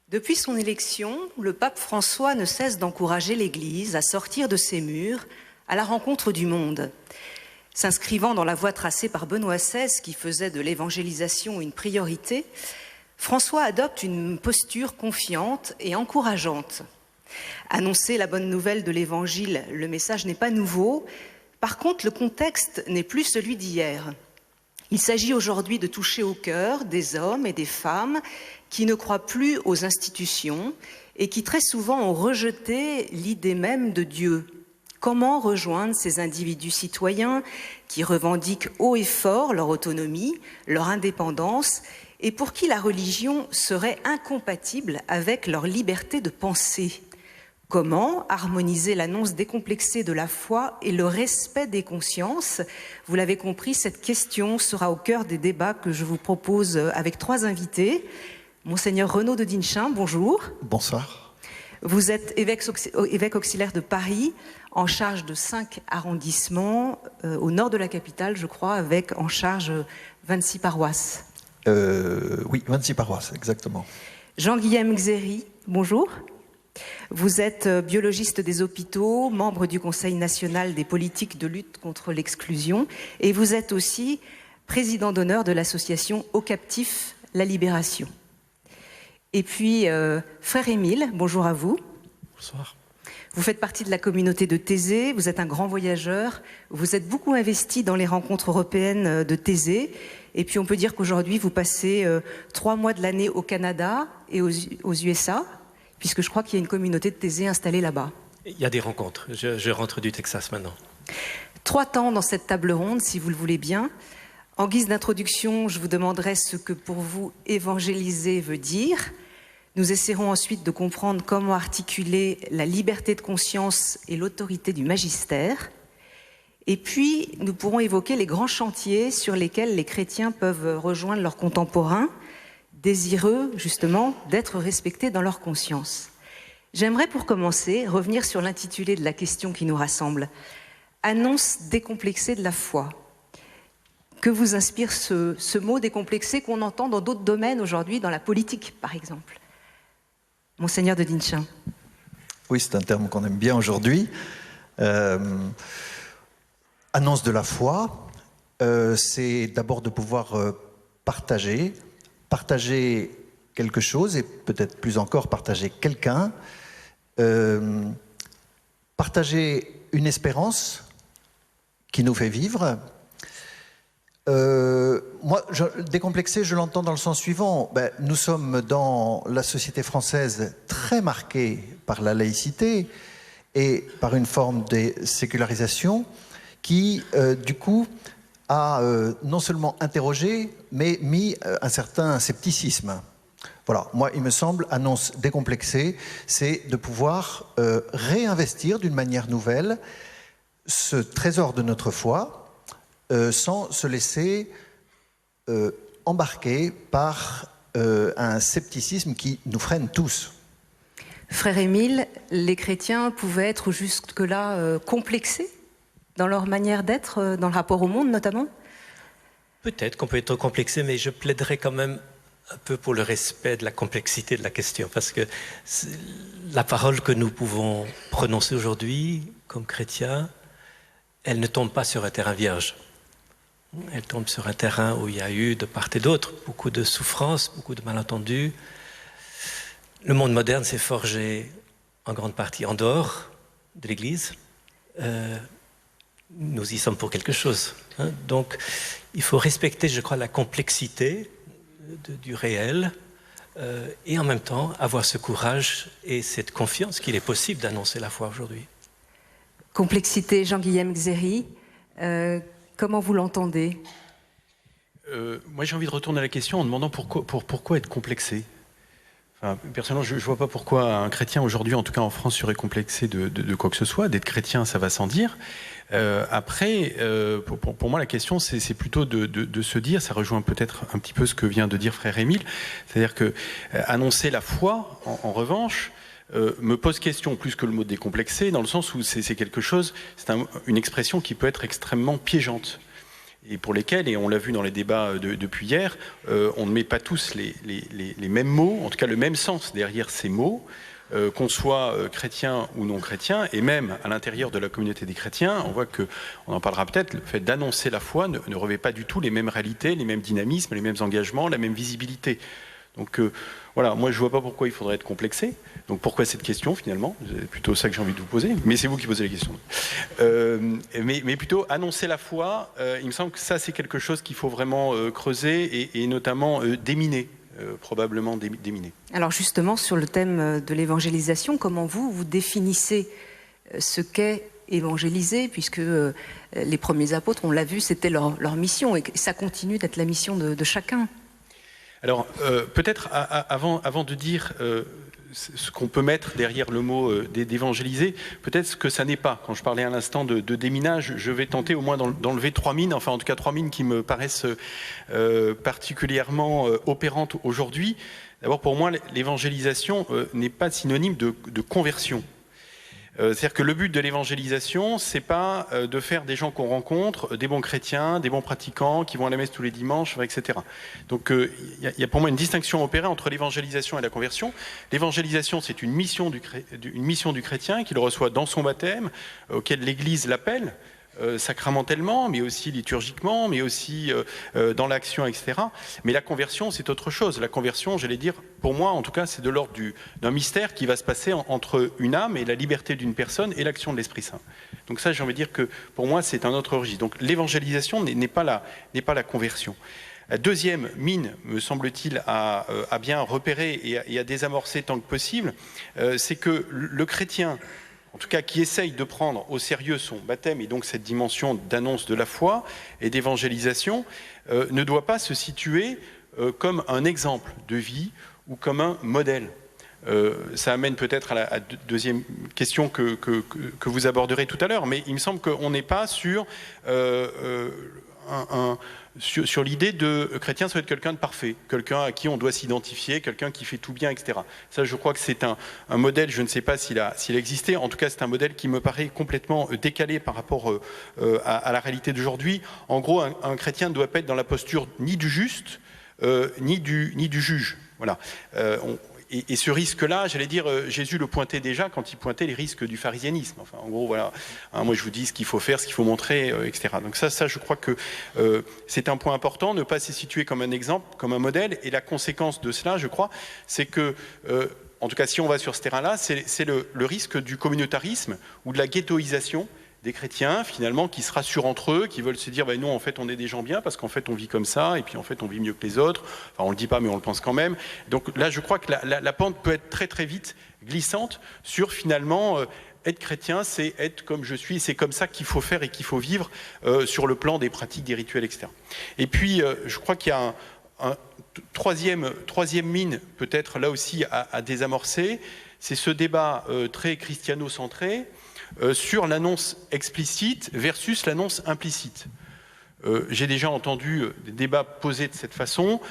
Depuis son élection, le pape François ne cesse d'encourager l'Église à sortir de ses murs à la rencontre du monde. S'inscrivant dans la voie tracée par Benoît XVI, qui faisait de l'évangélisation une priorité, François adopte une posture confiante et encourageante. Annoncer la bonne nouvelle de l'Évangile, le message n'est pas nouveau. Par contre, le contexte n'est plus celui d'hier. Il s'agit aujourd'hui de toucher au cœur des hommes et des femmes qui ne croient plus aux institutions et qui très souvent ont rejeté l'idée même de Dieu. Comment rejoindre ces individus citoyens qui revendiquent haut et fort leur autonomie, leur indépendance et pour qui la religion serait incompatible avec leur liberté de penser ? Comment harmoniser l'annonce décomplexée de la foi et le respect des consciences ? Vous l'avez compris, cette question sera au cœur des débats que je vous propose avec 3 invités. Monseigneur Renaud de Dinchin, bonjour. Bonsoir. Vous êtes évêque auxiliaire de Paris, en charge de 5 arrondissements au nord de la capitale, je crois, avec en charge 26 paroisses. Oui, 26 paroisses, exactement. Jean-Guillaume Xéry, bonjour. Vous êtes biologiste des hôpitaux, membre du Conseil national des politiques de lutte contre l'exclusion et vous êtes aussi président d'honneur de l'association Aux Captifs, la Libération. Et puis, frère Émile, bonjour à vous. Bonsoir. Vous faites partie de la communauté de Thésée, vous êtes un grand voyageur, vous êtes beaucoup investi dans les rencontres européennes de Thésée. Et puis on peut dire qu'aujourd'hui vous passez 3 mois de l'année au Canada et aux USA, puisque je crois qu'il y a une communauté de Thésée installée là-bas. Il y a des rencontres. Je rentre du Texas maintenant. 3 temps dans cette table ronde, si vous le voulez bien. En guise d'introduction, je vous demanderai ce que pour vous évangéliser veut dire. Nous essaierons ensuite de comprendre comment articuler la liberté de conscience et l'autorité du magistère. Et puis, nous pourrons évoquer les grands chantiers sur lesquels les chrétiens peuvent rejoindre leurs contemporains, désireux, justement, d'être respectés dans leur conscience. J'aimerais, pour commencer, revenir sur l'intitulé de la question qui nous rassemble. Annonce décomplexée de la foi. Que vous inspire ce mot décomplexé qu'on entend dans d'autres domaines aujourd'hui, dans la politique, par exemple ? Monseigneur de Dinchin. Oui, c'est un terme qu'on aime bien aujourd'hui. Annonce de la foi, c'est d'abord de pouvoir partager quelque chose et peut-être plus encore partager quelqu'un, partager une espérance qui nous fait vivre. Moi, décomplexé, je l'entends dans le sens suivant. Nous sommes dans la société française très marquée par la laïcité et par une forme de sécularisation qui, du coup, a non seulement interrogé, mais mis un certain scepticisme. Voilà, moi, il me semble, annonce décomplexée, c'est de pouvoir réinvestir d'une manière nouvelle ce trésor de notre foi, sans se laisser embarquer par un scepticisme qui nous freine tous. Frère Émile, les chrétiens pouvaient être jusque-là complexés dans leur manière d'être, dans le rapport au monde notamment ? Peut-être qu'on peut être complexé, mais je plaiderais quand même un peu pour le respect de la complexité de la question, parce que la parole que nous pouvons prononcer aujourd'hui, comme chrétiens, elle ne tombe pas sur un terrain vierge. Elle tombe sur un terrain où il y a eu, de part et d'autre, beaucoup de souffrances, beaucoup de malentendus. Le monde moderne s'est forgé en grande partie en dehors de l'Église. Nous y sommes pour quelque chose. Donc, il faut respecter, je crois, la complexité du réel et en même temps avoir ce courage et cette confiance qu'il est possible d'annoncer la foi aujourd'hui. Complexité, Jean-Guillaume Xéry, comment vous l'entendez ? Moi, j'ai envie de retourner à la question en demandant pourquoi être complexé. Enfin, personnellement, je ne vois pas pourquoi un chrétien aujourd'hui, en tout cas en France, serait complexé de quoi que ce soit. D'être chrétien, ça va sans dire. Après, pour moi, la question, c'est plutôt de se dire, ça rejoint peut-être un petit peu ce que vient de dire frère Émile, c'est-à-dire que annoncer la foi, en revanche, me pose question plus que le mot décomplexé, dans le sens où c'est quelque chose, une expression qui peut être extrêmement piégeante. et pour lesquels, et on l'a vu dans les débats depuis hier, on ne met pas tous les mêmes mots, en tout cas le même sens derrière ces mots, qu'on soit chrétien ou non chrétien, et même à l'intérieur de la communauté des chrétiens, on voit que, on en parlera peut-être, le fait d'annoncer la foi ne revêt pas du tout les mêmes réalités, les mêmes dynamismes, les mêmes engagements, la même visibilité. Donc voilà, moi je ne vois pas pourquoi il faudrait être complexé. Donc pourquoi cette question finalement? C'est plutôt ça que j'ai envie de vous poser, mais c'est vous qui posez les questions. Mais plutôt annoncer la foi, il me semble que ça c'est quelque chose qu'il faut vraiment creuser et notamment déminer. Probablement déminer. Alors justement, sur le thème de l'évangélisation, comment vous définissez ce qu'est évangéliser, puisque les premiers apôtres, on l'a vu, c'était leur mission, et ça continue d'être la mission de chacun. Alors, peut-être avant de dire ce qu'on peut mettre derrière le mot d'évangéliser, peut-être ce que ça n'est pas. Quand je parlais à l'instant de déminage, je vais tenter au moins d'enlever 3 mines, enfin en tout cas 3 mines qui me paraissent particulièrement opérantes aujourd'hui. D'abord, pour moi, l'évangélisation n'est pas synonyme de conversion. C'est-à-dire que le but de l'évangélisation, c'est pas de faire des gens qu'on rencontre, des bons chrétiens, des bons pratiquants, qui vont à la messe tous les dimanches, etc. Donc il y a pour moi une distinction à opérer entre l'évangélisation et la conversion. L'évangélisation, c'est une mission du chrétien qu'il reçoit dans son baptême, auquel l'Église l'appelle, sacramentellement, mais aussi liturgiquement, mais aussi dans l'action, etc. Mais la conversion, c'est autre chose. La conversion, j'allais dire, pour moi, en tout cas, c'est de l'ordre d'un mystère qui va se passer entre une âme et la liberté d'une personne et l'action de l'Esprit Saint. Donc ça, j'ai envie de dire que, pour moi, c'est un autre registre. Donc l'évangélisation n'est pas la conversion. La deuxième mine, me semble-t-il, à bien repérer et à désamorcer tant que possible, c'est que le chrétien, en tout cas qui essaye de prendre au sérieux son baptême et donc cette dimension d'annonce de la foi et d'évangélisation, ne doit pas se situer comme un exemple de vie ou comme un modèle. Ça amène peut-être à la deuxième question que vous aborderez tout à l'heure, mais il me semble qu'on n'est pas sur sur l'idée de chrétien, ça doit être quelqu'un de parfait, quelqu'un à qui on doit s'identifier, quelqu'un qui fait tout bien, etc. Ça, je crois que c'est un modèle, je ne sais pas s'il a existé, en tout cas c'est un modèle qui me paraît complètement décalé par rapport à la réalité d'aujourd'hui. En gros, un chrétien ne doit pas être dans la posture ni du juste, ni du juge. Voilà. Et ce risque-là, j'allais dire, Jésus le pointait déjà quand il pointait les risques du pharisianisme. Enfin, en gros, voilà, moi je vous dis ce qu'il faut faire, ce qu'il faut montrer, etc. Donc ça, je crois que c'est un point important, ne pas se situer comme un exemple, comme un modèle. Et la conséquence de cela, je crois, c'est que, en tout cas, si on va sur ce terrain-là, c'est le risque du communautarisme ou de la ghettoisation des chrétiens, finalement, qui se rassurent entre eux, qui veulent se dire, nous, en fait, on est des gens bien, parce qu'en fait, on vit comme ça, et puis, en fait, on vit mieux que les autres. Enfin, on le dit pas, mais on le pense quand même. Donc là, je crois que la pente peut être très, très vite glissante sur, finalement, être chrétien, c'est être comme je suis, c'est comme ça qu'il faut faire et qu'il faut vivre sur le plan des pratiques, des rituels, etc. Et puis, je crois qu'il y a un troisième mine, peut-être, là aussi, à désamorcer, c'est ce débat très christiano-centré, sur l'annonce explicite versus l'annonce implicite. J'ai déjà entendu des débats posés de cette façon.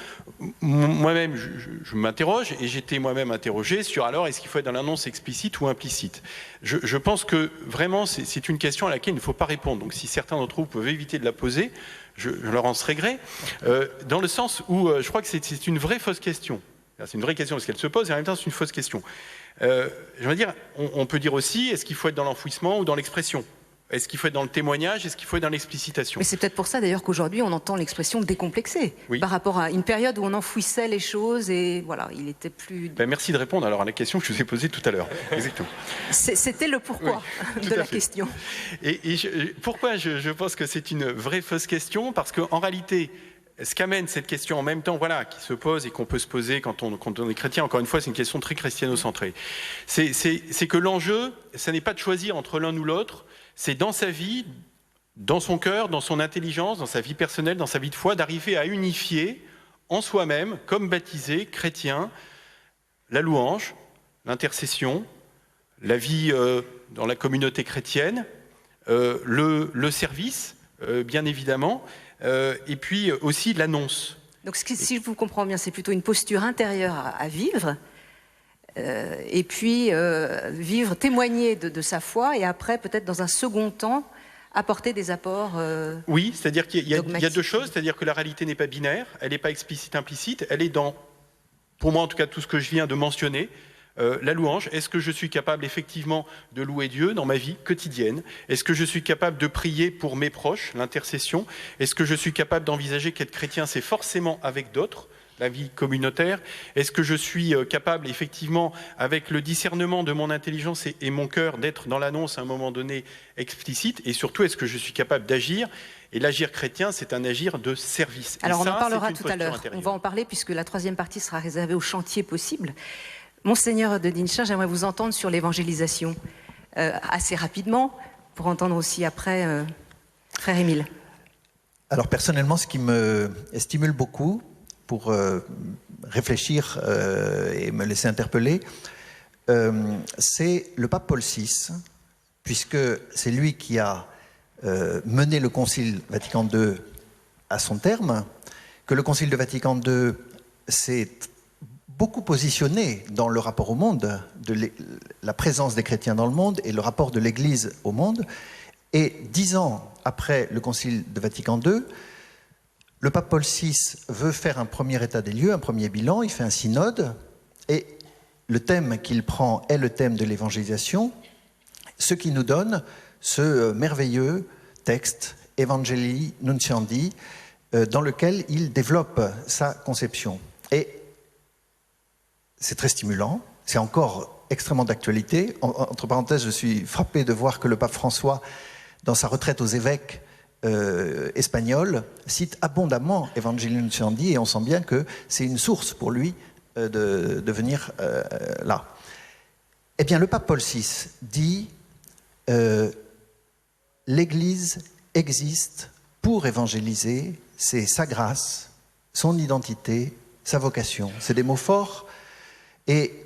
Moi-même, je m'interroge et j'étais moi-même interrogé sur alors est-ce qu'il faut être dans l'annonce explicite ou implicite. Je pense que vraiment c'est une question à laquelle il ne faut pas répondre. Donc si certains d'entre vous peuvent éviter de la poser, je leur en serai gré, dans le sens où je crois que c'est une vraie fausse question. C'est une vraie question parce qu'elle se pose et en même temps c'est une fausse question. Je veux dire, on peut dire aussi, est-ce qu'il faut être dans l'enfouissement ou dans l'expression? Est-ce qu'il faut être dans le témoignage? Est-ce qu'il faut être dans l'explicitation? Mais c'est peut-être pour ça d'ailleurs qu'aujourd'hui on entend l'expression décomplexé, oui, par rapport à une période où on enfouissait les choses et voilà, il était plus... merci de répondre alors à la question que je vous ai posée tout à l'heure. Exactement. C'était le pourquoi de la question. Pourquoi je pense que c'est une vraie fausse question? Parce qu'en réalité, ce qu'amène cette question en même temps, voilà, qui se pose et qu'on peut se poser quand on est chrétien, encore une fois, c'est une question très christiano-centrée. C'est que l'enjeu, ce n'est pas de choisir entre l'un ou l'autre, c'est dans sa vie, dans son cœur, dans son intelligence, dans sa vie personnelle, dans sa vie de foi, d'arriver à unifier en soi-même, comme baptisé, chrétien, la louange, l'intercession, la vie dans la communauté chrétienne, le service, bien évidemment, et puis aussi l'annonce. Donc si je vous comprends bien, c'est plutôt une posture intérieure à vivre, et puis vivre, témoigner de sa foi, et après peut-être dans un second temps apporter des apports Oui, c'est-à-dire qu'il y a dogmatiques. 2 choses, c'est-à-dire que la réalité n'est pas binaire, elle n'est pas explicite, implicite, elle est dans, pour moi en tout cas, tout ce que je viens de mentionner. La louange, est-ce que je suis capable effectivement de louer Dieu dans ma vie quotidienne? Est-ce que je suis capable de prier pour mes proches, l'intercession? Est-ce que je suis capable d'envisager qu'être chrétien, c'est forcément avec d'autres, la vie communautaire? Est-ce que je suis capable effectivement, avec le discernement de mon intelligence et mon cœur, d'être dans l'annonce à un moment donné explicite? Et surtout, est-ce que je suis capable d'agir? Et l'agir chrétien, c'est un agir de service. Alors et on ça, en parlera c'est une tout à posture l'heure. intérieure. On va en parler puisque la 3e partie sera réservée aux chantiers possibles. Monseigneur de Dincher, j'aimerais vous entendre sur l'évangélisation assez rapidement, pour entendre aussi après Frère Émile. Alors personnellement, ce qui me stimule beaucoup pour réfléchir et me laisser interpeller, c'est le pape Paul VI, puisque c'est lui qui a mené le Concile Vatican II à son terme, que le Concile de Vatican II s'est beaucoup positionné dans le rapport au monde, de la présence des chrétiens dans le monde et le rapport de l'Église au monde. Et 10 ans après le Concile de Vatican II, le pape Paul VI veut faire un premier état des lieux, un premier bilan, il fait un synode, et le thème qu'il prend est le thème de l'évangélisation, ce qui nous donne ce merveilleux texte, Evangelii Nunciandi, dans lequel il développe sa conception. Et c'est très stimulant, c'est encore extrêmement d'actualité. Entre parenthèses, je suis frappé de voir que le pape François, dans sa retraite aux évêques espagnols, cite abondamment Evangelii Nunciandi, et on sent bien que c'est une source pour lui de venir là. Eh bien, le pape Paul VI dit l'Église existe pour évangéliser, c'est sa grâce, son identité, sa vocation. C'est des mots forts et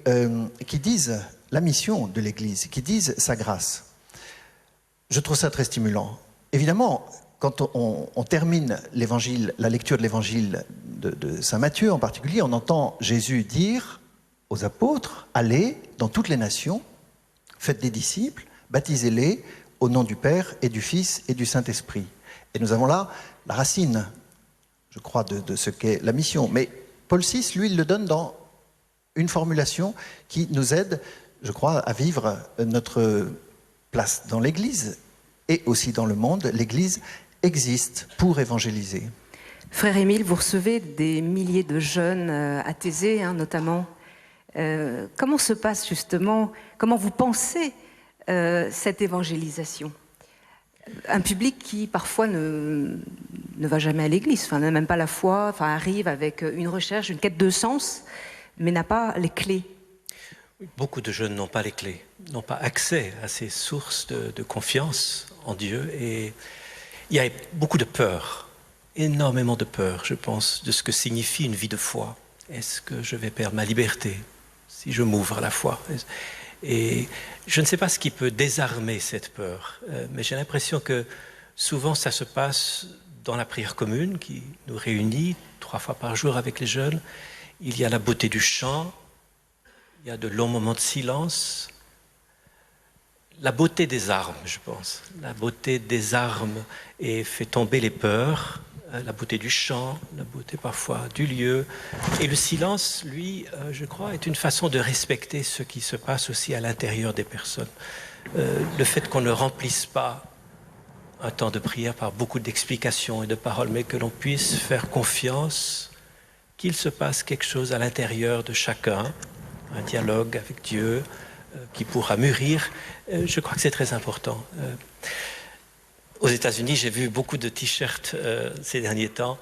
qui disent la mission de l'Église, qui disent sa grâce. Je trouve ça très stimulant. Évidemment, quand on termine l'évangile, la lecture de l'évangile de Saint Matthieu en particulier, on entend Jésus dire aux apôtres, allez dans toutes les nations, faites des disciples, baptisez-les au nom du Père et du Fils et du Saint-Esprit. Et nous avons là la racine, je crois, de ce qu'est la mission. Mais Paul VI, lui, il le donne dans une formulation qui nous aide, je crois, à vivre notre place dans l'Église et aussi dans le monde. L'Église existe pour évangéliser. Frère Émile, vous recevez des milliers de jeunes athésés, notamment. Comment se passe justement, comment vous pensez cette évangélisation? Un public qui parfois ne va jamais à l'église, n'a même pas la foi, arrive avec une recherche, une quête de sens, mais n'a pas les clés. Beaucoup de jeunes n'ont pas les clés, n'ont pas accès à ces sources de confiance en Dieu. Et il y a beaucoup de peur, énormément de peur, je pense, de ce que signifie une vie de foi. Est-ce que je vais perdre ma liberté si je m'ouvre à la foi? Et je ne sais pas ce qui peut désarmer cette peur, mais j'ai l'impression que souvent ça se passe dans la prière commune qui nous réunit 3 fois par jour avec les jeunes. Il y a la beauté du chant, il y a de longs moments de silence, la beauté des armes, je pense. La beauté des armes et fait tomber les peurs, la beauté du chant, la beauté parfois du lieu. Et le silence, lui, je crois, est une façon de respecter ce qui se passe aussi à l'intérieur des personnes. Le fait qu'on ne remplisse pas un temps de prière par beaucoup d'explications et de paroles, mais que l'on puisse faire confiance qu'il se passe quelque chose à l'intérieur de chacun, un dialogue avec Dieu qui pourra mûrir. Je crois que c'est très important. Aux États-Unis, j'ai vu beaucoup de t-shirts ces derniers temps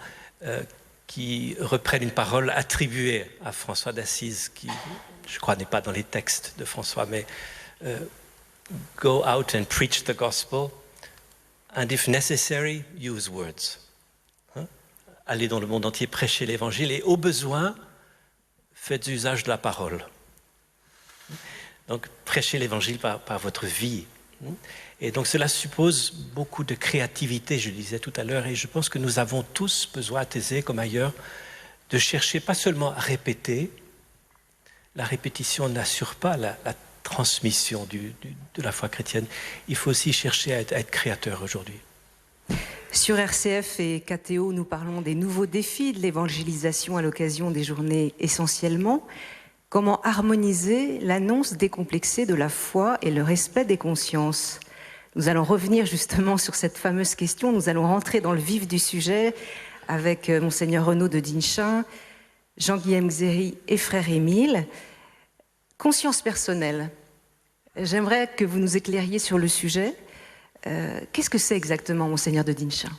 qui reprennent une parole attribuée à François d'Assise, qui, je crois, n'est pas dans les textes de François, mais go out and preach the gospel, and if necessary, use words. Allez dans le monde entier prêcher l'évangile et au besoin, faites usage de la parole. Donc, prêchez l'évangile par votre vie. Et donc, cela suppose beaucoup de créativité, je le disais tout à l'heure, et je pense que nous avons tous besoin, à Thésée comme ailleurs, de chercher pas seulement à répéter. La répétition n'assure pas la transmission de la foi chrétienne. Il faut aussi chercher à être créateur aujourd'hui. Sur RCF et KTO, nous parlons des nouveaux défis de l'évangélisation à l'occasion des journées essentiellement. Comment harmoniser l'annonce décomplexée de la foi et le respect des consciences? Nous allons revenir justement sur cette fameuse question. Nous allons rentrer dans le vif du sujet avec Monseigneur Renaud de Dinchin, Jean-Guillaume Xéry et Frère Émile. Conscience personnelle. J'aimerais que vous nous éclairiez sur le sujet. Qu'est-ce que c'est exactement, Monseigneur de Dinchin?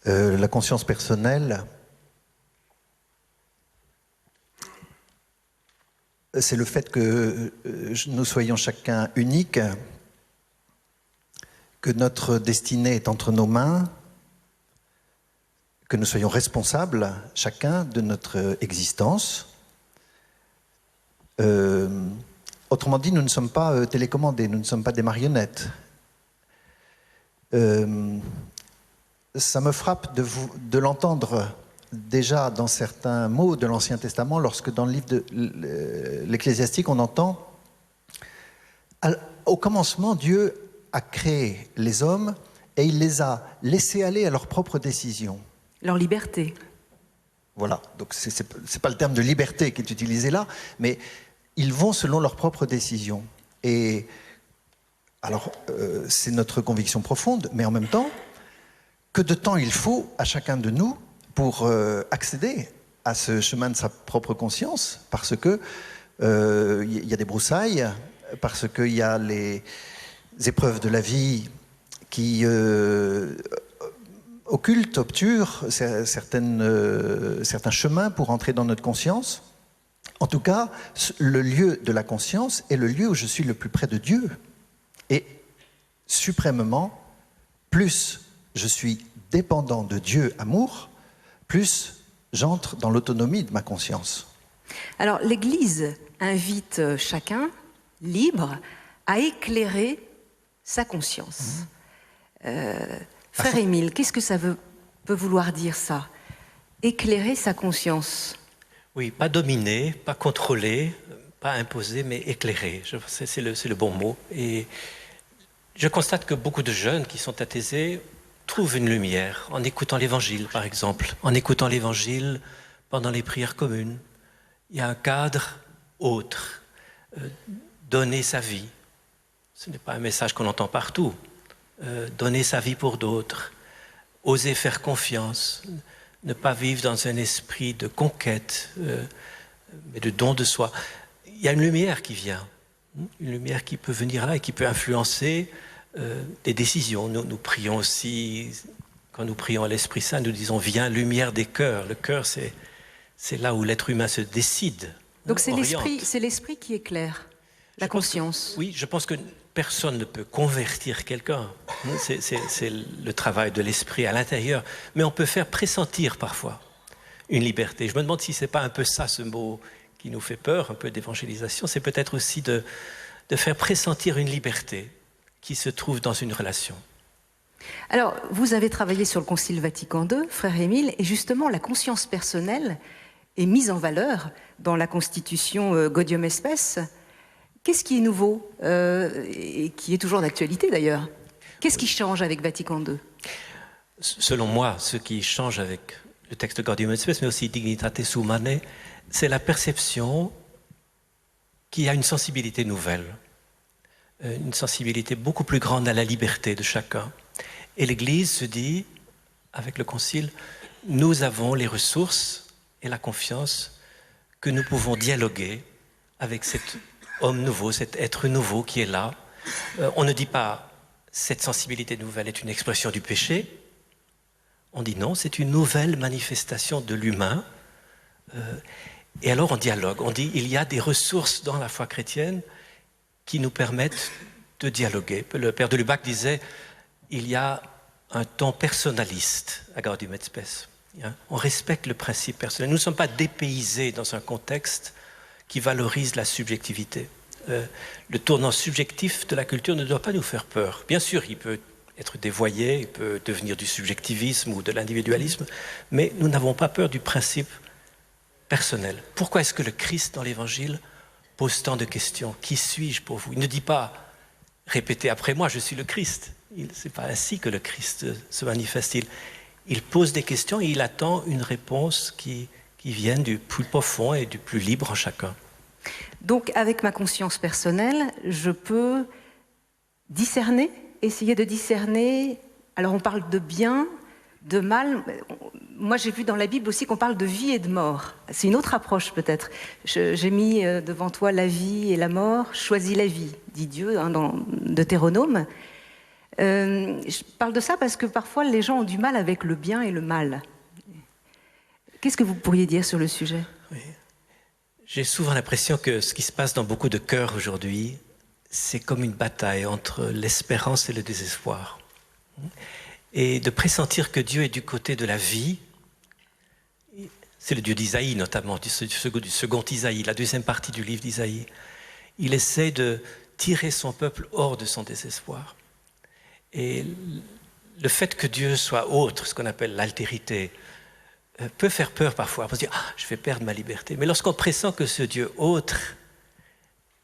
La conscience personnelle, c'est le fait que nous soyons chacun uniques, que notre destinée est entre nos mains, que nous soyons responsables, chacun, de notre existence. Autrement dit, nous ne sommes pas télécommandés, nous ne sommes pas des marionnettes. Ça me frappe de l'entendre déjà dans certains mots de l'Ancien Testament, lorsque dans le livre de l'Ecclésiastique, on entend au commencement, Dieu a créé les hommes et il les a laissés aller à leurs propres décisions. Leur liberté. Voilà, donc c'est pas le terme de liberté qui est utilisé là, mais ils vont selon leurs propres décisions. Et alors, c'est notre conviction profonde, mais en même temps, que de temps il faut à chacun de nous pour accéder à ce chemin de sa propre conscience, parce que y a des broussailles, parce qu'il y a les épreuves de la vie qui occultent, obturent certains chemins pour entrer dans notre conscience. En tout cas, le lieu de la conscience est le lieu où je suis le plus près de Dieu. Et suprêmement, plus je suis dépendant de Dieu amour, plus j'entre dans l'autonomie de ma conscience. Alors, l'Église invite chacun, libre, à éclairer sa conscience. Frère Émile, qu'est-ce que ça peut vouloir dire, ça? Éclairer sa conscience. Oui, pas dominer, pas contrôler, pas imposer, mais éclairer. C'est le bon mot. Et je constate que beaucoup de jeunes qui sont athésés trouvent une lumière en écoutant l'Évangile, par exemple. En écoutant l'Évangile pendant les prières communes. Il y a un cadre autre. Donner sa vie. Ce n'est pas un message qu'on entend partout. Donner sa vie pour d'autres. Oser faire confiance. Ne pas vivre dans un esprit de conquête, mais de don de soi. Il y a une lumière qui vient. Une lumière qui peut venir là et qui peut influencer des décisions. Nous prions aussi, quand nous prions à l'Esprit Saint, nous disons « Viens, lumière des cœurs ». Le cœur, c'est là où l'être humain se décide. Donc c'est l'esprit qui éclaire la conscience. Oui, je pense que personne ne peut convertir quelqu'un. C'est le travail de l'esprit à l'intérieur. Mais on peut faire pressentir parfois une liberté. Je me demande si ce n'est pas un peu ça, ce mot qui nous fait peur, un peu d'évangélisation. C'est peut-être aussi de faire pressentir une liberté qui se trouve dans une relation. Alors, vous avez travaillé sur le Concile Vatican II, Frère Émile, et justement la conscience personnelle est mise en valeur dans la Constitution Gaudium et Spes. Qu'est-ce qui est nouveau et qui est toujours d'actualité d'ailleurs? Qu'est-ce qui change avec Vatican II? Selon moi, ce qui change avec le texte Gaudium et Spes, mais aussi Dignitatis Humanae, c'est la perception qu'il y a une sensibilité nouvelle, une sensibilité beaucoup plus grande à la liberté de chacun. Et l'Église se dit, avec le Concile, nous avons les ressources et la confiance que nous pouvons dialoguer avec cet homme nouveau, cet être nouveau qui est là. On ne dit pas cette sensibilité nouvelle est une expression du péché. On dit non, c'est une nouvelle manifestation de l'humain. Et alors on dialogue. On dit il y a des ressources dans la foi chrétienne qui nous permettent de dialoguer. Le père de Lubac disait il y a un ton personnaliste à Gaudium et Spes. On respecte le principe personnel. Nous ne sommes pas dépaysés dans un contexte qui valorise la subjectivité. Le tournant subjectif de la culture ne doit pas nous faire peur. Bien sûr, il peut être dévoyé, il peut devenir du subjectivisme ou de l'individualisme, mais nous n'avons pas peur du principe personnel. Pourquoi est-ce que le Christ dans l'Évangile pose tant de questions? Qui suis-je pour vous? Il ne dit pas « répétez après moi, je suis le Christ ». Ce n'est pas ainsi que le Christ se manifeste. Il pose des questions et il attend une réponse qui vienne du plus profond et du plus libre en chacun. Donc, avec ma conscience personnelle, je peux discerner, essayer de discerner. Alors, on parle de bien, de mal. Moi, j'ai vu dans la Bible aussi qu'on parle de vie et de mort. C'est une autre approche, peut-être. J'ai mis devant toi la vie et la mort. Choisis la vie, dit Dieu dans Deutéronome. Je parle de ça parce que parfois, les gens ont du mal avec le bien et le mal. Qu'est-ce que vous pourriez dire sur le sujet? Oui. J'ai souvent l'impression que ce qui se passe dans beaucoup de cœurs aujourd'hui, c'est comme une bataille entre l'espérance et le désespoir. Et de pressentir que Dieu est du côté de la vie, c'est le Dieu d'Isaïe notamment, du second Isaïe, la deuxième partie du livre d'Isaïe. Il essaie de tirer son peuple hors de son désespoir. Et le fait que Dieu soit autre, ce qu'on appelle l'altérité, peut faire peur parfois. On peut se dire, je vais perdre ma liberté. Mais lorsqu'on pressent que ce Dieu autre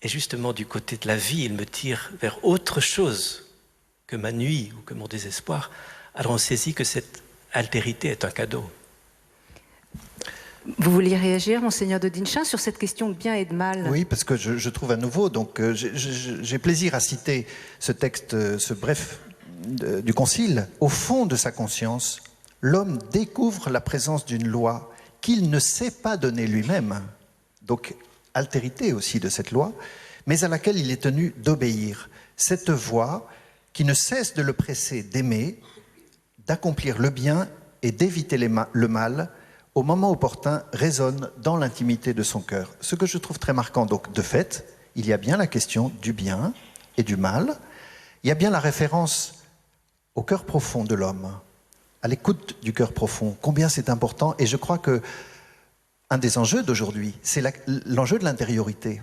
est justement du côté de la vie, il me tire vers autre chose que ma nuit ou que mon désespoir, alors on saisit que cette altérité est un cadeau. Vous vouliez réagir, Monseigneur de Dinchin, sur cette question de bien et de mal? Oui, parce que je trouve à nouveau, donc j'ai plaisir à citer ce texte, ce bref du Concile. Au fond de sa conscience, l'homme découvre la présence d'une loi qu'il ne sait pas donner lui-même, donc altérité aussi de cette loi, mais à laquelle il est tenu d'obéir. Cette voix qui ne cesse de le presser d'aimer, d'accomplir le bien et d'éviter le mal, au moment opportun, résonne dans l'intimité de son cœur. Ce que je trouve très marquant, donc de fait, il y a bien la question du bien et du mal, il y a bien la référence au cœur profond de l'homme, à l'écoute du cœur profond, combien c'est important, et je crois que un des enjeux d'aujourd'hui, c'est l'enjeu de l'intériorité.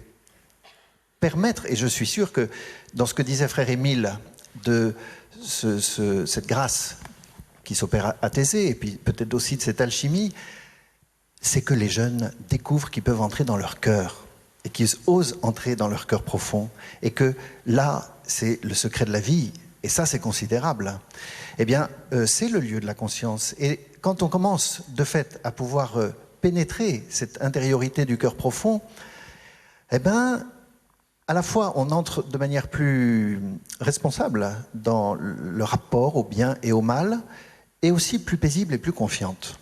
Permettre, et je suis sûr que dans ce que disait frère Émile, de cette grâce qui s'opère à Thésée, et puis peut-être aussi de cette alchimie, c'est que les jeunes découvrent qu'ils peuvent entrer dans leur cœur, et qu'ils osent entrer dans leur cœur profond, et que là, c'est le secret de la vie, et ça c'est considérable. Eh bien, c'est le lieu de la conscience. Et quand on commence, de fait, à pouvoir pénétrer cette intériorité du cœur profond, eh bien, à la fois, on entre de manière plus responsable dans le rapport au bien et au mal, et aussi plus paisible et plus confiante.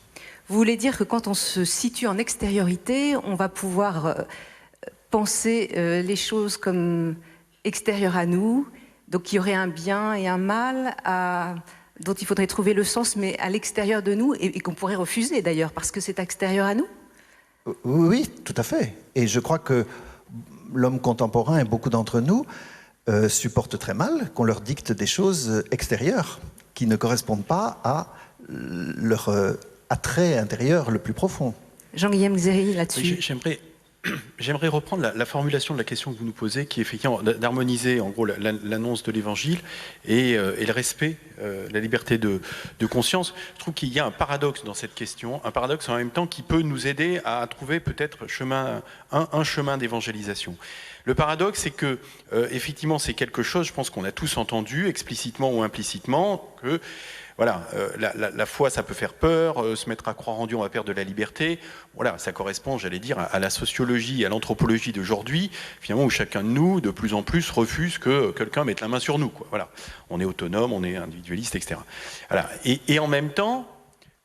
Vous voulez dire que quand on se situe en extériorité, on va pouvoir penser les choses comme extérieures à nous, donc il y aurait un bien et un mal dont il faudrait trouver le sens, mais à l'extérieur de nous, et qu'on pourrait refuser d'ailleurs, parce que c'est extérieur à nous? Oui, tout à fait. Et je crois que l'homme contemporain et beaucoup d'entre nous supportent très mal qu'on leur dicte des choses extérieures qui ne correspondent pas à leur attrait intérieur le plus profond. Jean-Guillaume Xéry, là-dessus. J'aimerais reprendre la formulation de la question que vous nous posez, qui est effectivement d'harmoniser en gros l'annonce de l'Évangile et le respect, la liberté de conscience. Je trouve qu'il y a un paradoxe dans cette question, un paradoxe en même temps qui peut nous aider à trouver peut-être un chemin d'évangélisation. Le paradoxe, c'est que effectivement, c'est quelque chose, je pense qu'on a tous entendu, explicitement ou implicitement, que voilà, la foi, ça peut faire peur, se mettre à croire en Dieu, on va perdre de la liberté. Voilà, ça correspond, j'allais dire, à la sociologie, à l'anthropologie d'aujourd'hui, finalement, où chacun de nous, de plus en plus, refuse que quelqu'un mette la main sur nous, quoi. Voilà, on est autonome, on est individualiste, etc. Voilà. Et en même temps,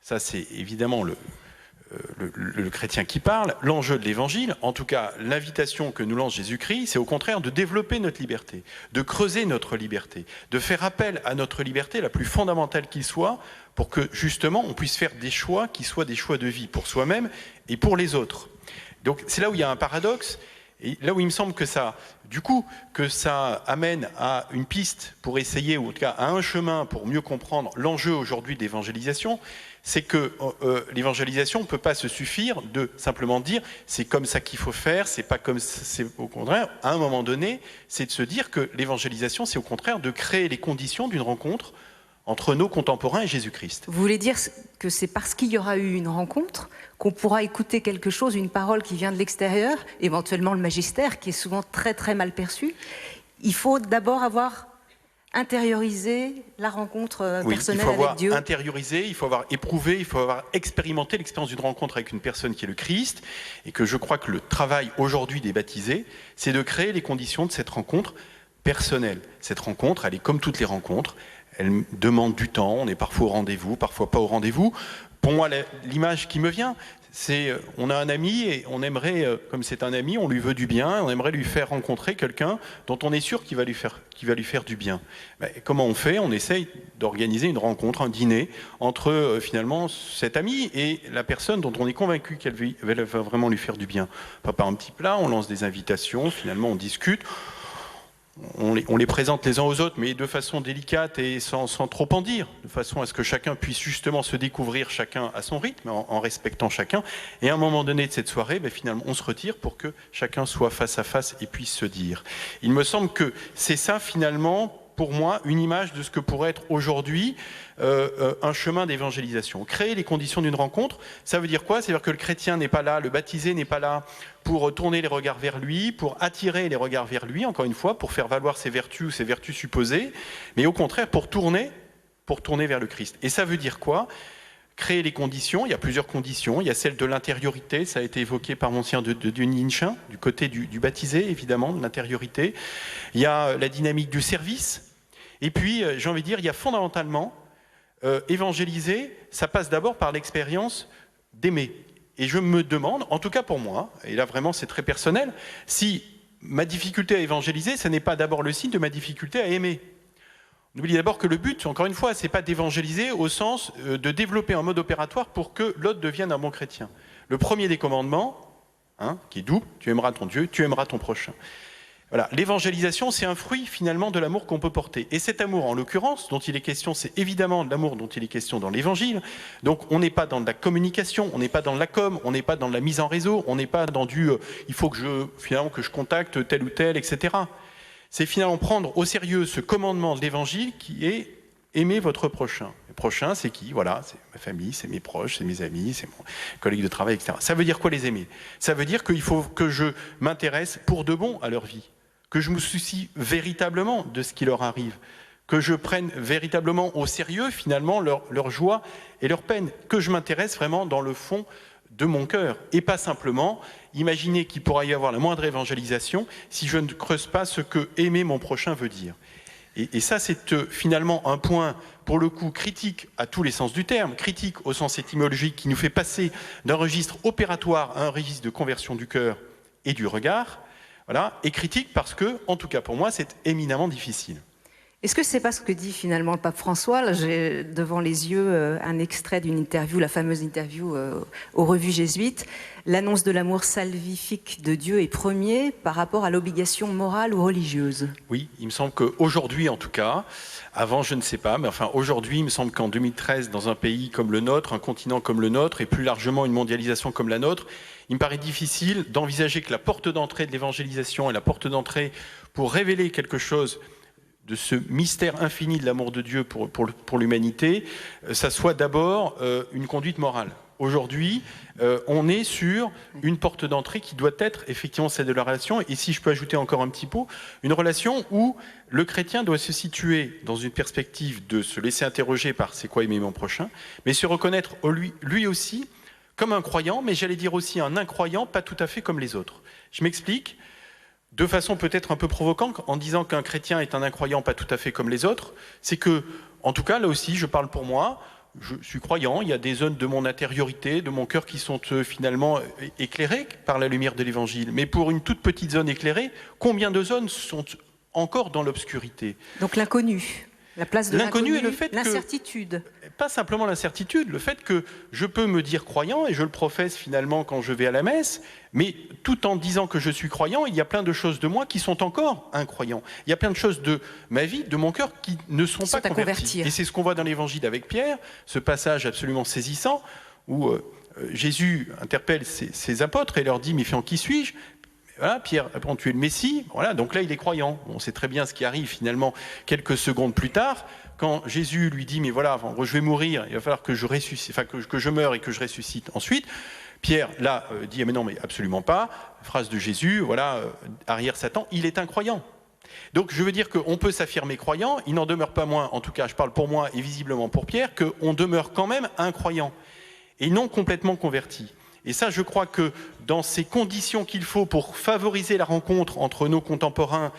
ça c'est évidemment le chrétien qui parle, l'enjeu de l'évangile, en tout cas l'invitation que nous lance Jésus-Christ, c'est au contraire de développer notre liberté, de creuser notre liberté, de faire appel à notre liberté la plus fondamentale qui soit, pour que justement on puisse faire des choix qui soient des choix de vie pour soi-même et pour les autres. Donc c'est là où il y a un paradoxe, et là où il me semble que ça, du coup, que ça amène à une piste pour essayer, ou en tout cas à un chemin pour mieux comprendre l'enjeu aujourd'hui d'évangélisation, c'est que l'évangélisation ne peut pas se suffire de simplement dire c'est comme ça qu'il faut faire, c'est pas comme c'est au contraire, à un moment donné, c'est de se dire que l'évangélisation, c'est au contraire de créer les conditions d'une rencontre entre nos contemporains et Jésus-Christ. Vous voulez dire que c'est parce qu'il y aura eu une rencontre qu'on pourra écouter quelque chose, une parole qui vient de l'extérieur, éventuellement le magistère, qui est souvent très très mal perçu. Il faut d'abord avoir intériorisé la rencontre personnelle avec Dieu. Il faut avoir intériorisé, il faut avoir éprouvé, il faut avoir expérimenté l'expérience d'une rencontre avec une personne qui est le Christ, et que je crois que le travail aujourd'hui des baptisés, c'est de créer les conditions de cette rencontre personnelle. Cette rencontre, elle est comme toutes les rencontres, elle demande du temps, on est parfois au rendez-vous, parfois pas au rendez-vous. Pour moi, l'image qui me vient, c'est on a un ami et on aimerait, comme c'est un ami, on lui veut du bien, on aimerait lui faire rencontrer quelqu'un dont on est sûr qu'il va lui faire du bien. Mais comment on fait? On essaye d'organiser une rencontre, un dîner, entre finalement cet ami et la personne dont on est convaincu qu'elle va vraiment lui faire du bien. Pas par un petit plat, on lance des invitations, finalement on discute. On les présente les uns aux autres, mais de façon délicate et sans trop en dire, de façon à ce que chacun puisse justement se découvrir chacun à son rythme, en respectant chacun. Et à un moment donné de cette soirée, finalement, on se retire pour que chacun soit face à face et puisse se dire. Il me semble que c'est ça, finalement, pour moi, une image de ce que pourrait être aujourd'hui un chemin d'évangélisation. Créer les conditions d'une rencontre, ça veut dire quoi? C'est-à-dire que le chrétien n'est pas là, le baptisé n'est pas là pour tourner les regards vers lui, pour attirer les regards vers lui, encore une fois, pour faire valoir ses vertus ou ses vertus supposées, mais au contraire pour tourner vers le Christ. Et ça veut dire quoi? Créer les conditions, il y a plusieurs conditions, il y a celle de l'intériorité, ça a été évoqué par Monseigneur de Ninchin, du côté du baptisé, évidemment, de l'intériorité. Il y a la dynamique du service, et puis, j'ai envie de dire, il y a fondamentalement, évangéliser, ça passe d'abord par l'expérience d'aimer. Et je me demande, en tout cas pour moi, et là vraiment c'est très personnel, si ma difficulté à évangéliser, ce n'est pas d'abord le signe de ma difficulté à aimer. N'oubliez d'abord que le but, encore une fois, c'est pas d'évangéliser au sens de développer un mode opératoire pour que l'autre devienne un bon chrétien. Le premier des commandements, qui est double, tu aimeras ton Dieu, tu aimeras ton prochain. Voilà, l'évangélisation, c'est un fruit finalement de l'amour qu'on peut porter. Et cet amour, en l'occurrence, dont il est question, c'est évidemment de l'amour dont il est question dans l'évangile. Donc on n'est pas dans de la communication, on n'est pas dans de la com, on n'est pas dans de la mise en réseau, on n'est pas dans du il faut que je contacte tel ou tel, etc. C'est finalement prendre au sérieux ce commandement de l'évangile qui est aimer votre prochain. Le prochain, c'est qui? Voilà, c'est ma famille, c'est mes proches, c'est mes amis, c'est mon collègue de travail, etc. Ça veut dire quoi les aimer? Ça veut dire qu'il faut que je m'intéresse pour de bon à leur vie, que je me soucie véritablement de ce qui leur arrive, que je prenne véritablement au sérieux finalement leur joie et leur peine, que je m'intéresse vraiment dans le fond de mon cœur, et pas simplement imaginer qu'il pourra y avoir la moindre évangélisation si je ne creuse pas ce que aimer mon prochain veut dire. Et ça, c'est finalement un point, pour le coup, critique à tous les sens du terme, critique au sens étymologique, qui nous fait passer d'un registre opératoire à un registre de conversion du cœur et du regard, voilà, et critique parce que, en tout cas pour moi, c'est éminemment difficile. Est-ce que c'est pas ce que dit finalement le pape François? Là, j'ai devant les yeux un extrait d'une interview, la fameuse interview aux revues jésuites. L'annonce de l'amour salvifique de Dieu est premier par rapport à l'obligation morale ou religieuse. Oui, il me semble qu'aujourd'hui en tout cas, avant je ne sais pas, mais enfin aujourd'hui il me semble qu'en 2013, dans un pays comme le nôtre, un continent comme le nôtre, et plus largement une mondialisation comme la nôtre, il me paraît difficile d'envisager que la porte d'entrée de l'évangélisation et la porte d'entrée pour révéler quelque chose de ce mystère infini de l'amour de Dieu pour l'humanité, ça soit d'abord une conduite morale. Aujourd'hui, on est sur une porte d'entrée qui doit être effectivement celle de la relation, et si je peux ajouter encore un petit pot, une relation où le chrétien doit se situer dans une perspective de se laisser interroger par c'est quoi aimer mon prochain, mais se reconnaître lui aussi comme un croyant, mais j'allais dire aussi un incroyant, pas tout à fait comme les autres. Je m'explique. De façon peut-être un peu provocante, en disant qu'un chrétien est un incroyant pas tout à fait comme les autres, c'est que, en tout cas, là aussi, je parle pour moi, je suis croyant, il y a des zones de mon intériorité, de mon cœur qui sont finalement éclairées par la lumière de l'Évangile. Mais pour une toute petite zone éclairée, combien de zones sont encore dans l'obscurité? Donc l'inconnu, la place de l'inconnu, et le fait l'incertitude. Pas simplement l'incertitude, le fait que je peux me dire croyant, et je le professe finalement quand je vais à la messe, mais tout en disant que je suis croyant, il y a plein de choses de moi qui sont encore incroyants. Il y a plein de choses de ma vie, de mon cœur, qui ne sont pas converties. Et c'est ce qu'on voit dans l'Évangile avec Pierre, ce passage absolument saisissant, où Jésus interpelle ses apôtres et leur dit « Mais en qui suis-je » voilà, Pierre répond, tu es le Messie. Voilà, donc là, il est croyant. On sait très bien ce qui arrive finalement quelques secondes plus tard, quand Jésus lui dit, mais voilà, je vais mourir, il va falloir que je ressuscite, enfin que je meure et que je ressuscite ensuite. Pierre, là, dit, mais non, mais absolument pas. Phrase de Jésus, voilà, arrière Satan, il est incroyant. Donc je veux dire qu'on peut s'affirmer croyant, il n'en demeure pas moins, en tout cas je parle pour moi et visiblement pour Pierre, qu'on demeure quand même incroyant et non complètement converti. Et ça, je crois que dans ces conditions qu'il faut pour favoriser la rencontre entre nos contemporains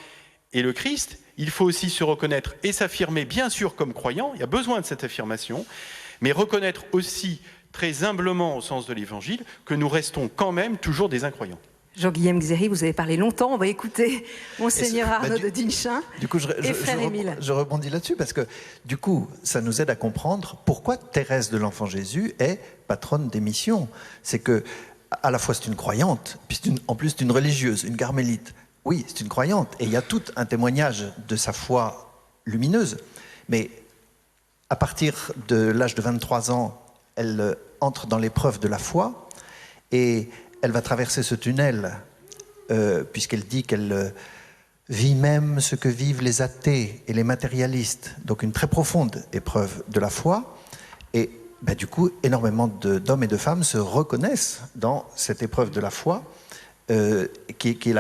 et le Christ, il faut aussi se reconnaître et s'affirmer bien sûr comme croyant, il y a besoin de cette affirmation, mais reconnaître aussi très humblement au sens de l'Évangile que nous restons quand même toujours des incroyants. Jean-Guillaume Xéry, vous avez parlé longtemps, on va écouter Monseigneur Arnaud de Dinchin et Frère Émile. Je rebondis là-dessus parce que du coup, ça nous aide à comprendre pourquoi Thérèse de l'Enfant Jésus est patronne des missions. C'est que, à la fois c'est une croyante, puis en plus c'est une religieuse, une carmélite. Oui, c'est une croyante et il y a tout un témoignage de sa foi lumineuse. Mais à partir de l'âge de 23 ans, elle entre dans l'épreuve de la foi et elle va traverser ce tunnel, puisqu'elle dit qu'elle vit même ce que vivent les athées et les matérialistes. Donc une très profonde épreuve de la foi. Et du coup, énormément d'hommes et de femmes se reconnaissent dans cette épreuve de la foi, qui est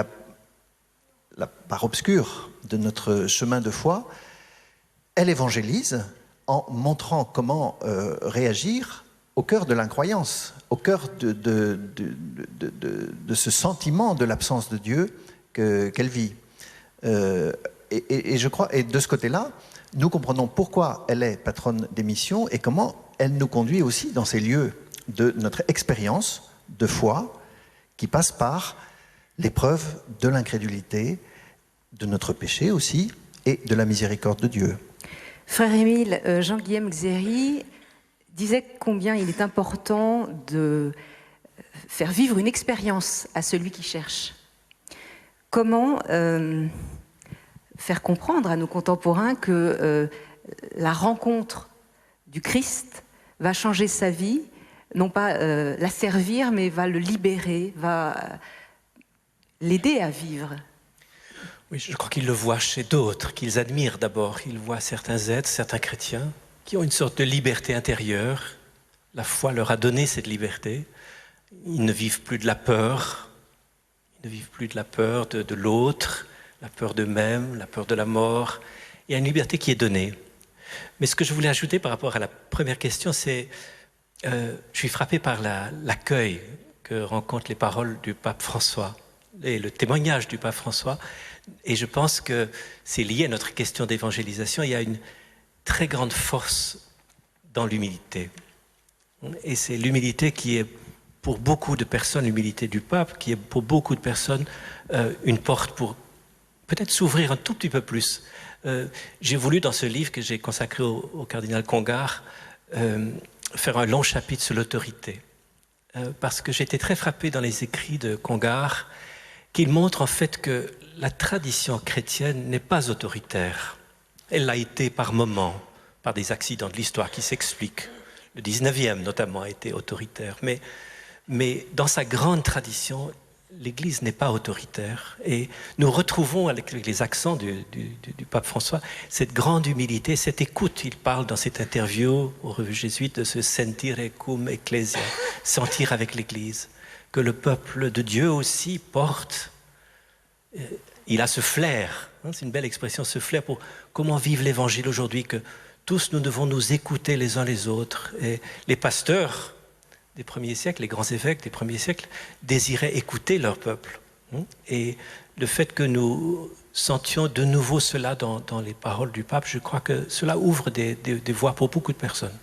la part obscure de notre chemin de foi. Elle évangélise en montrant comment réagir au cœur de l'incroyance, au cœur de ce sentiment de l'absence de Dieu qu'elle vit. Et je crois, et de ce côté-là, nous comprenons pourquoi elle est patronne des missions et comment elle nous conduit aussi dans ces lieux de notre expérience de foi qui passe par l'épreuve de l'incrédulité, de notre péché aussi, et de la miséricorde de Dieu. Frère Émile, Jean-Guillaume Xéry disait combien il est important de faire vivre une expérience à celui qui cherche. Comment faire comprendre à nos contemporains que la rencontre du Christ va changer sa vie, non pas la servir, mais va le libérer, va l'aider à vivre. Oui, je crois qu'ils le voient chez d'autres, qu'ils admirent d'abord. Ils voient certains êtres, certains chrétiens, qui ont une sorte de liberté intérieure. La foi leur a donné cette liberté. Ils ne vivent plus de la peur. Ils ne vivent plus de la peur de l'autre, la peur d'eux-mêmes, la peur de la mort. Il y a une liberté qui est donnée. Mais ce que je voulais ajouter par rapport à la première question, c'est je suis frappé par l'accueil que rencontrent les paroles du pape François et le témoignage du pape François. Et je pense que c'est lié à notre question d'évangélisation. Il y a une très grande force dans l'humilité. Et c'est l'humilité qui est pour beaucoup de personnes, l'humilité du pape, qui est pour beaucoup de personnes une porte pour peut-être s'ouvrir un tout petit peu plus. J'ai voulu, dans ce livre que j'ai consacré au cardinal Congar, faire un long chapitre sur l'autorité. Parce que j'ai été très frappé dans les écrits de Congar, qu'il montre en fait que la tradition chrétienne n'est pas autoritaire. Elle l'a été par moments, par des accidents de l'histoire qui s'expliquent. Le 19e notamment a été autoritaire. Mais dans sa grande tradition, l'Église n'est pas autoritaire. Et nous retrouvons, avec les accents du pape François, cette grande humilité, cette écoute. Il parle dans cette interview aux revues jésuites de ce sentire cum ecclesia, sentir avec l'Église, que le peuple de Dieu aussi porte. Il a ce flair, c'est une belle expression, ce flair pour comment vivre l'Évangile aujourd'hui, que tous nous devons nous écouter les uns les autres. Et les pasteurs des premiers siècles, les grands évêques des premiers siècles, désiraient écouter leur peuple. Et le fait que nous sentions de nouveau cela dans les paroles du pape, je crois que cela ouvre des voies pour beaucoup de personnes.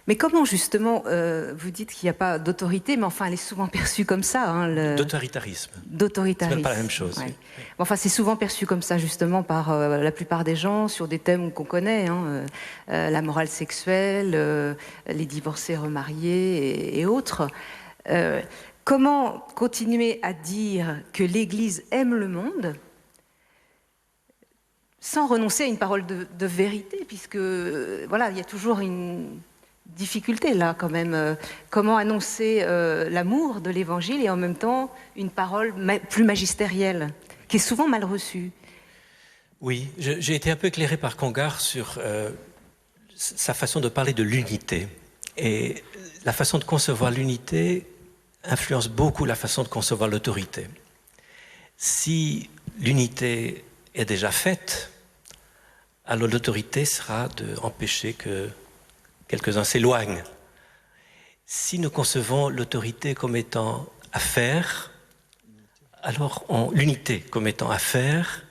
Mais comment justement, vous dites qu'il n'y a pas d'autorité, mais enfin elle est souvent perçue comme ça. D'autoritarisme. D'autoritarisme. C'est pas la même chose. Ouais. Oui. Enfin c'est souvent perçu comme ça justement par la plupart des gens sur des thèmes qu'on connaît, la morale sexuelle, les divorcés remariés et autres. Comment continuer à dire que l'Église aime le monde sans renoncer à une parole de vérité, puisque voilà, il y a toujours difficulté là quand même. Comment annoncer l'amour de l'Évangile et en même temps une parole plus magistérielle, qui est souvent mal reçue. Oui, j'ai été un peu éclairé par Congar sur sa façon de parler de l'unité. Et la façon de concevoir l'unité influence beaucoup la façon de concevoir l'autorité. Si l'unité est déjà faite, alors l'autorité sera d'empêcher que quelques-uns s'éloignent. Si nous concevons l'autorité comme étant à faire, alors l'unité comme étant à faire,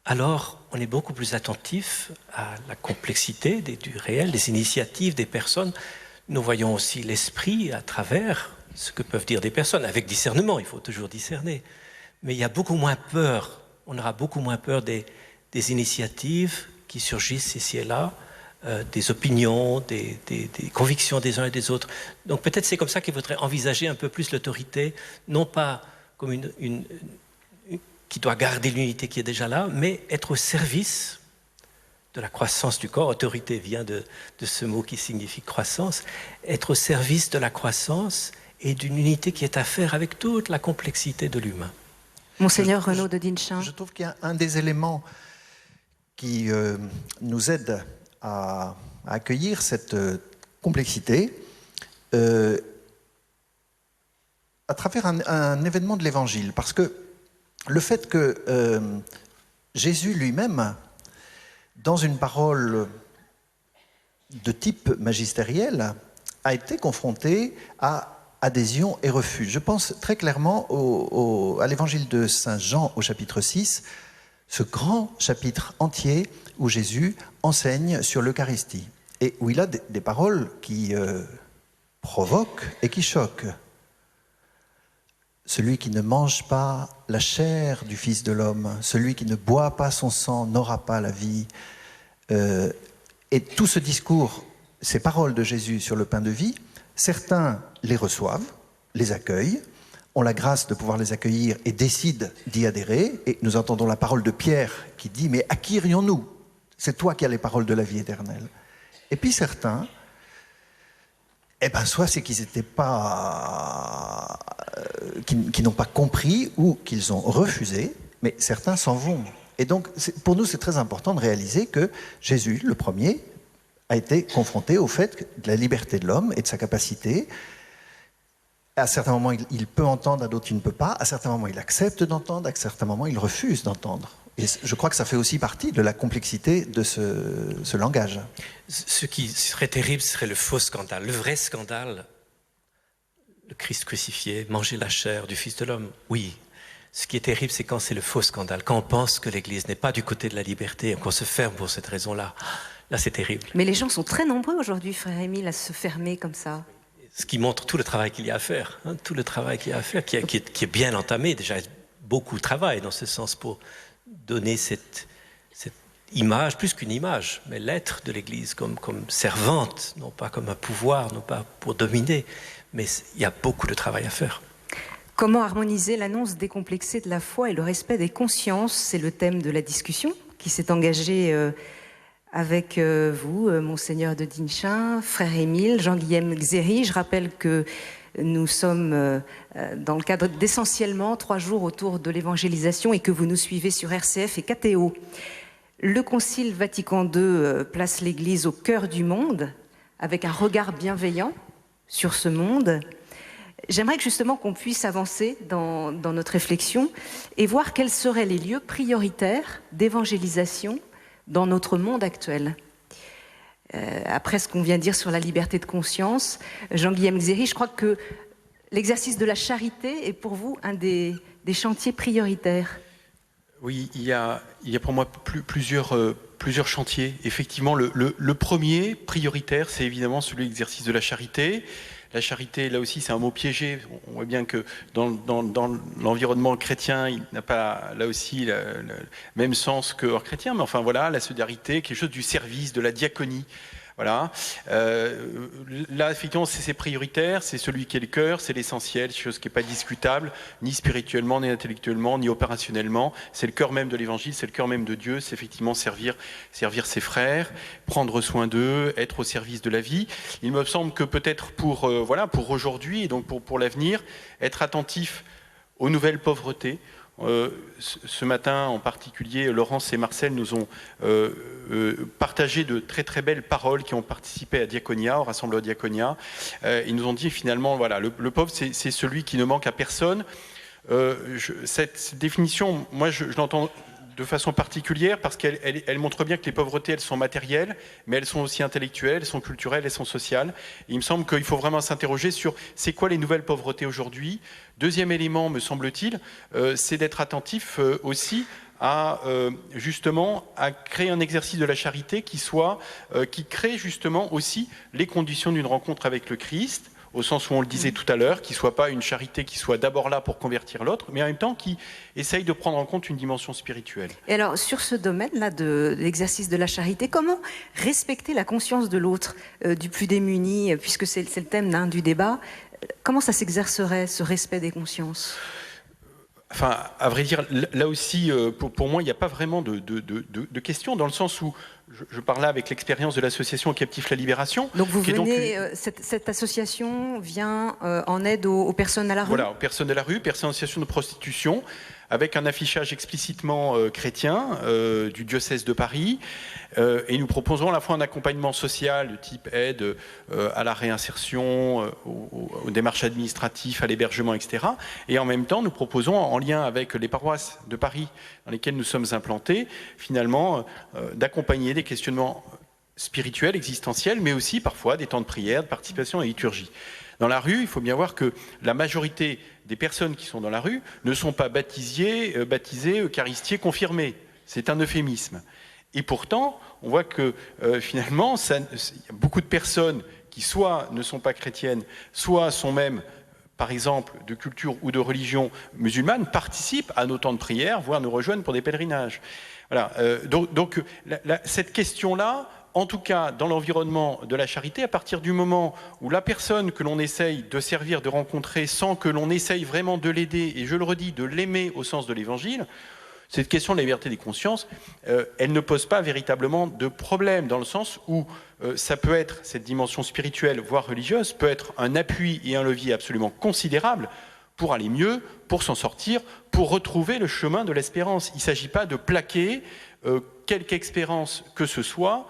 alors on est beaucoup plus attentif à la complexité du réel, des initiatives des personnes. Nous voyons aussi l'esprit à travers ce que peuvent dire des personnes, avec discernement, il faut toujours discerner. Mais il y a beaucoup moins peur, on aura beaucoup moins peur des initiatives qui surgissent ici et là, des opinions, des convictions des uns et des autres. Donc peut-être c'est comme ça qu'il faudrait envisager un peu plus l'autorité, non pas comme une qui doit garder l'unité qui est déjà là, mais être au service de la croissance du corps. Autorité vient de ce mot qui signifie croissance. Être au service de la croissance et d'une unité qui est à faire avec toute la complexité de l'humain. Monseigneur Renaud de Dinchin. Je trouve qu'il y a un des éléments qui nous aide à accueillir cette complexité à travers un événement de l'Évangile. Parce que le fait que Jésus lui-même, dans une parole de type magistériel, a été confronté à adhésion et refus. Je pense très clairement à l'évangile de Saint Jean au chapitre 6, ce grand chapitre entier où Jésus enseigne sur l'Eucharistie et où il a des paroles qui provoquent et qui choquent. Celui qui ne mange pas la chair du Fils de l'homme, celui qui ne boit pas son sang n'aura pas la vie. Et tout ce discours, ces paroles de Jésus sur le pain de vie, certains les reçoivent, les accueillent, ont la grâce de pouvoir les accueillir et décident d'y adhérer. Et nous entendons la parole de Pierre qui dit « Mais à qui irions-nous ? C'est toi qui as les paroles de la vie éternelle. » Et puis certains, soit c'est qu'ils n'étaient pas, qui n'ont pas compris ou qu'ils ont refusé, mais certains s'en vont. Et donc, pour nous, c'est très important de réaliser que Jésus, le premier, a été confronté au fait de la liberté de l'homme et de sa capacité. À certains moments, il peut entendre, à d'autres, il ne peut pas. À certains moments, il accepte d'entendre, à certains moments, il refuse d'entendre. Et je crois que ça fait aussi partie de la complexité de ce langage. Ce qui serait terrible, ce serait le faux scandale. Le vrai scandale, le Christ crucifié, manger la chair du Fils de l'homme, oui. Ce qui est terrible, c'est quand c'est le faux scandale, quand on pense que l'Église n'est pas du côté de la liberté, qu'on se ferme pour cette raison-là. Là, c'est terrible. Mais les gens sont très nombreux aujourd'hui, frère Émile, à se fermer comme ça. Ce qui montre tout le travail qu'il y a à faire, tout le travail qu'il y a à faire, qui est bien entamé, déjà beaucoup de travail dans ce sens pour donner cette image, plus qu'une image, mais l'être de l'Église comme servante, non pas comme un pouvoir, non pas pour dominer, mais il y a beaucoup de travail à faire. Comment harmoniser l'annonce décomplexée de la foi et le respect des consciences ? C'est le thème de la discussion qui s'est engagée avec vous, Monseigneur de Dinchin, frère Émile, Jean-Guillaume Xéry. Je rappelle que nous sommes dans le cadre d'essentiellement 3 jours autour de l'évangélisation et que vous nous suivez sur RCF et KTO. Le Concile Vatican II place l'Église au cœur du monde, avec un regard bienveillant sur ce monde. J'aimerais que justement qu'on puisse avancer dans notre réflexion et voir quels seraient les lieux prioritaires d'évangélisation dans notre monde actuel. Après ce qu'on vient de dire sur la liberté de conscience, Jean-Guillaume Xéry, je crois que l'exercice de la charité est pour vous un des chantiers prioritaires. Oui, il y a pour moi plusieurs chantiers. Effectivement, le premier prioritaire, c'est évidemment celui de l'exercice de la charité. La charité, là aussi, c'est un mot piégé. On voit bien que dans l'environnement chrétien, il n'a pas, là aussi, le même sens que hors chrétien. Mais enfin, voilà, la solidarité, quelque chose du service, de la diaconie. Voilà. Là, effectivement, c'est prioritaire, c'est celui qui est le cœur, c'est l'essentiel, chose qui n'est pas discutable, ni spirituellement, ni intellectuellement, ni opérationnellement. C'est le cœur même de l'Évangile, c'est le cœur même de Dieu, c'est effectivement servir ses frères, prendre soin d'eux, être au service de la vie. Il me semble que peut-être pour aujourd'hui et donc pour l'avenir, être attentif aux nouvelles pauvretés. Ce matin en particulier, Laurence et Marcel nous ont partagé de très très belles paroles qui ont participé à Diaconia, au rassemblement Diaconia. Ils nous ont dit finalement, voilà, le pauvre c'est celui qui ne manque à personne. Cette définition, moi je l'entends de façon particulière parce qu'elle montre bien que les pauvretés, elles sont matérielles, mais elles sont aussi intellectuelles, elles sont culturelles, elles sont sociales. Et il me semble qu'il faut vraiment s'interroger sur c'est quoi les nouvelles pauvretés aujourd'hui. Deuxième élément, me semble-t-il, c'est d'être attentif aussi à justement à créer un exercice de la charité qui crée justement aussi les conditions d'une rencontre avec le Christ, au sens où on le disait tout à l'heure, qui ne soit pas une charité qui soit d'abord là pour convertir l'autre, mais en même temps qui essaye de prendre en compte une dimension spirituelle. Et alors, sur ce domaine-là de l'exercice de la charité, comment respecter la conscience de l'autre, du plus démuni, puisque c'est le thème du débat, comment ça s'exercerait, ce respect des consciences ? Enfin, à vrai dire, là aussi, pour moi, il n'y a pas vraiment de question, dans le sens où je parlais avec l'expérience de l'association Captifs la Libération. Donc vous venez, cette association vient en aide aux personnes à la rue ? Voilà, aux personnes à la rue, personnes en situation de prostitution, avec un affichage explicitement chrétien du diocèse de Paris. Et nous proposons à la fois un accompagnement social de type aide à la réinsertion, aux démarches administratives, à l'hébergement, etc. Et en même temps, nous proposons, en lien avec les paroisses de Paris dans lesquelles nous sommes implantés, finalement, d'accompagner des questionnements spirituels, existentiels, mais aussi parfois des temps de prière, de participation à la liturgie. Dans la rue, il faut bien voir que la majorité des personnes qui sont dans la rue ne sont pas baptisées, eucharistiées, confirmées. C'est un euphémisme. Et pourtant, on voit que finalement, il y a beaucoup de personnes qui soit ne sont pas chrétiennes, soit sont même, par exemple, de culture ou de religion musulmane, participent à nos temps de prière, voire nous rejoignent pour des pèlerinages. Voilà. Donc cette question-là, en tout cas dans l'environnement de la charité, à partir du moment où la personne que l'on essaye de servir, de rencontrer, sans que l'on essaye vraiment de l'aider, et je le redis, de l'aimer au sens de l'Évangile, cette question de la liberté des consciences, elle ne pose pas véritablement de problème, dans le sens où ça peut être, cette dimension spirituelle, voire religieuse, peut être un appui et un levier absolument considérable pour aller mieux, pour s'en sortir, pour retrouver le chemin de l'espérance. Il ne s'agit pas de plaquer quelque expérience que ce soit,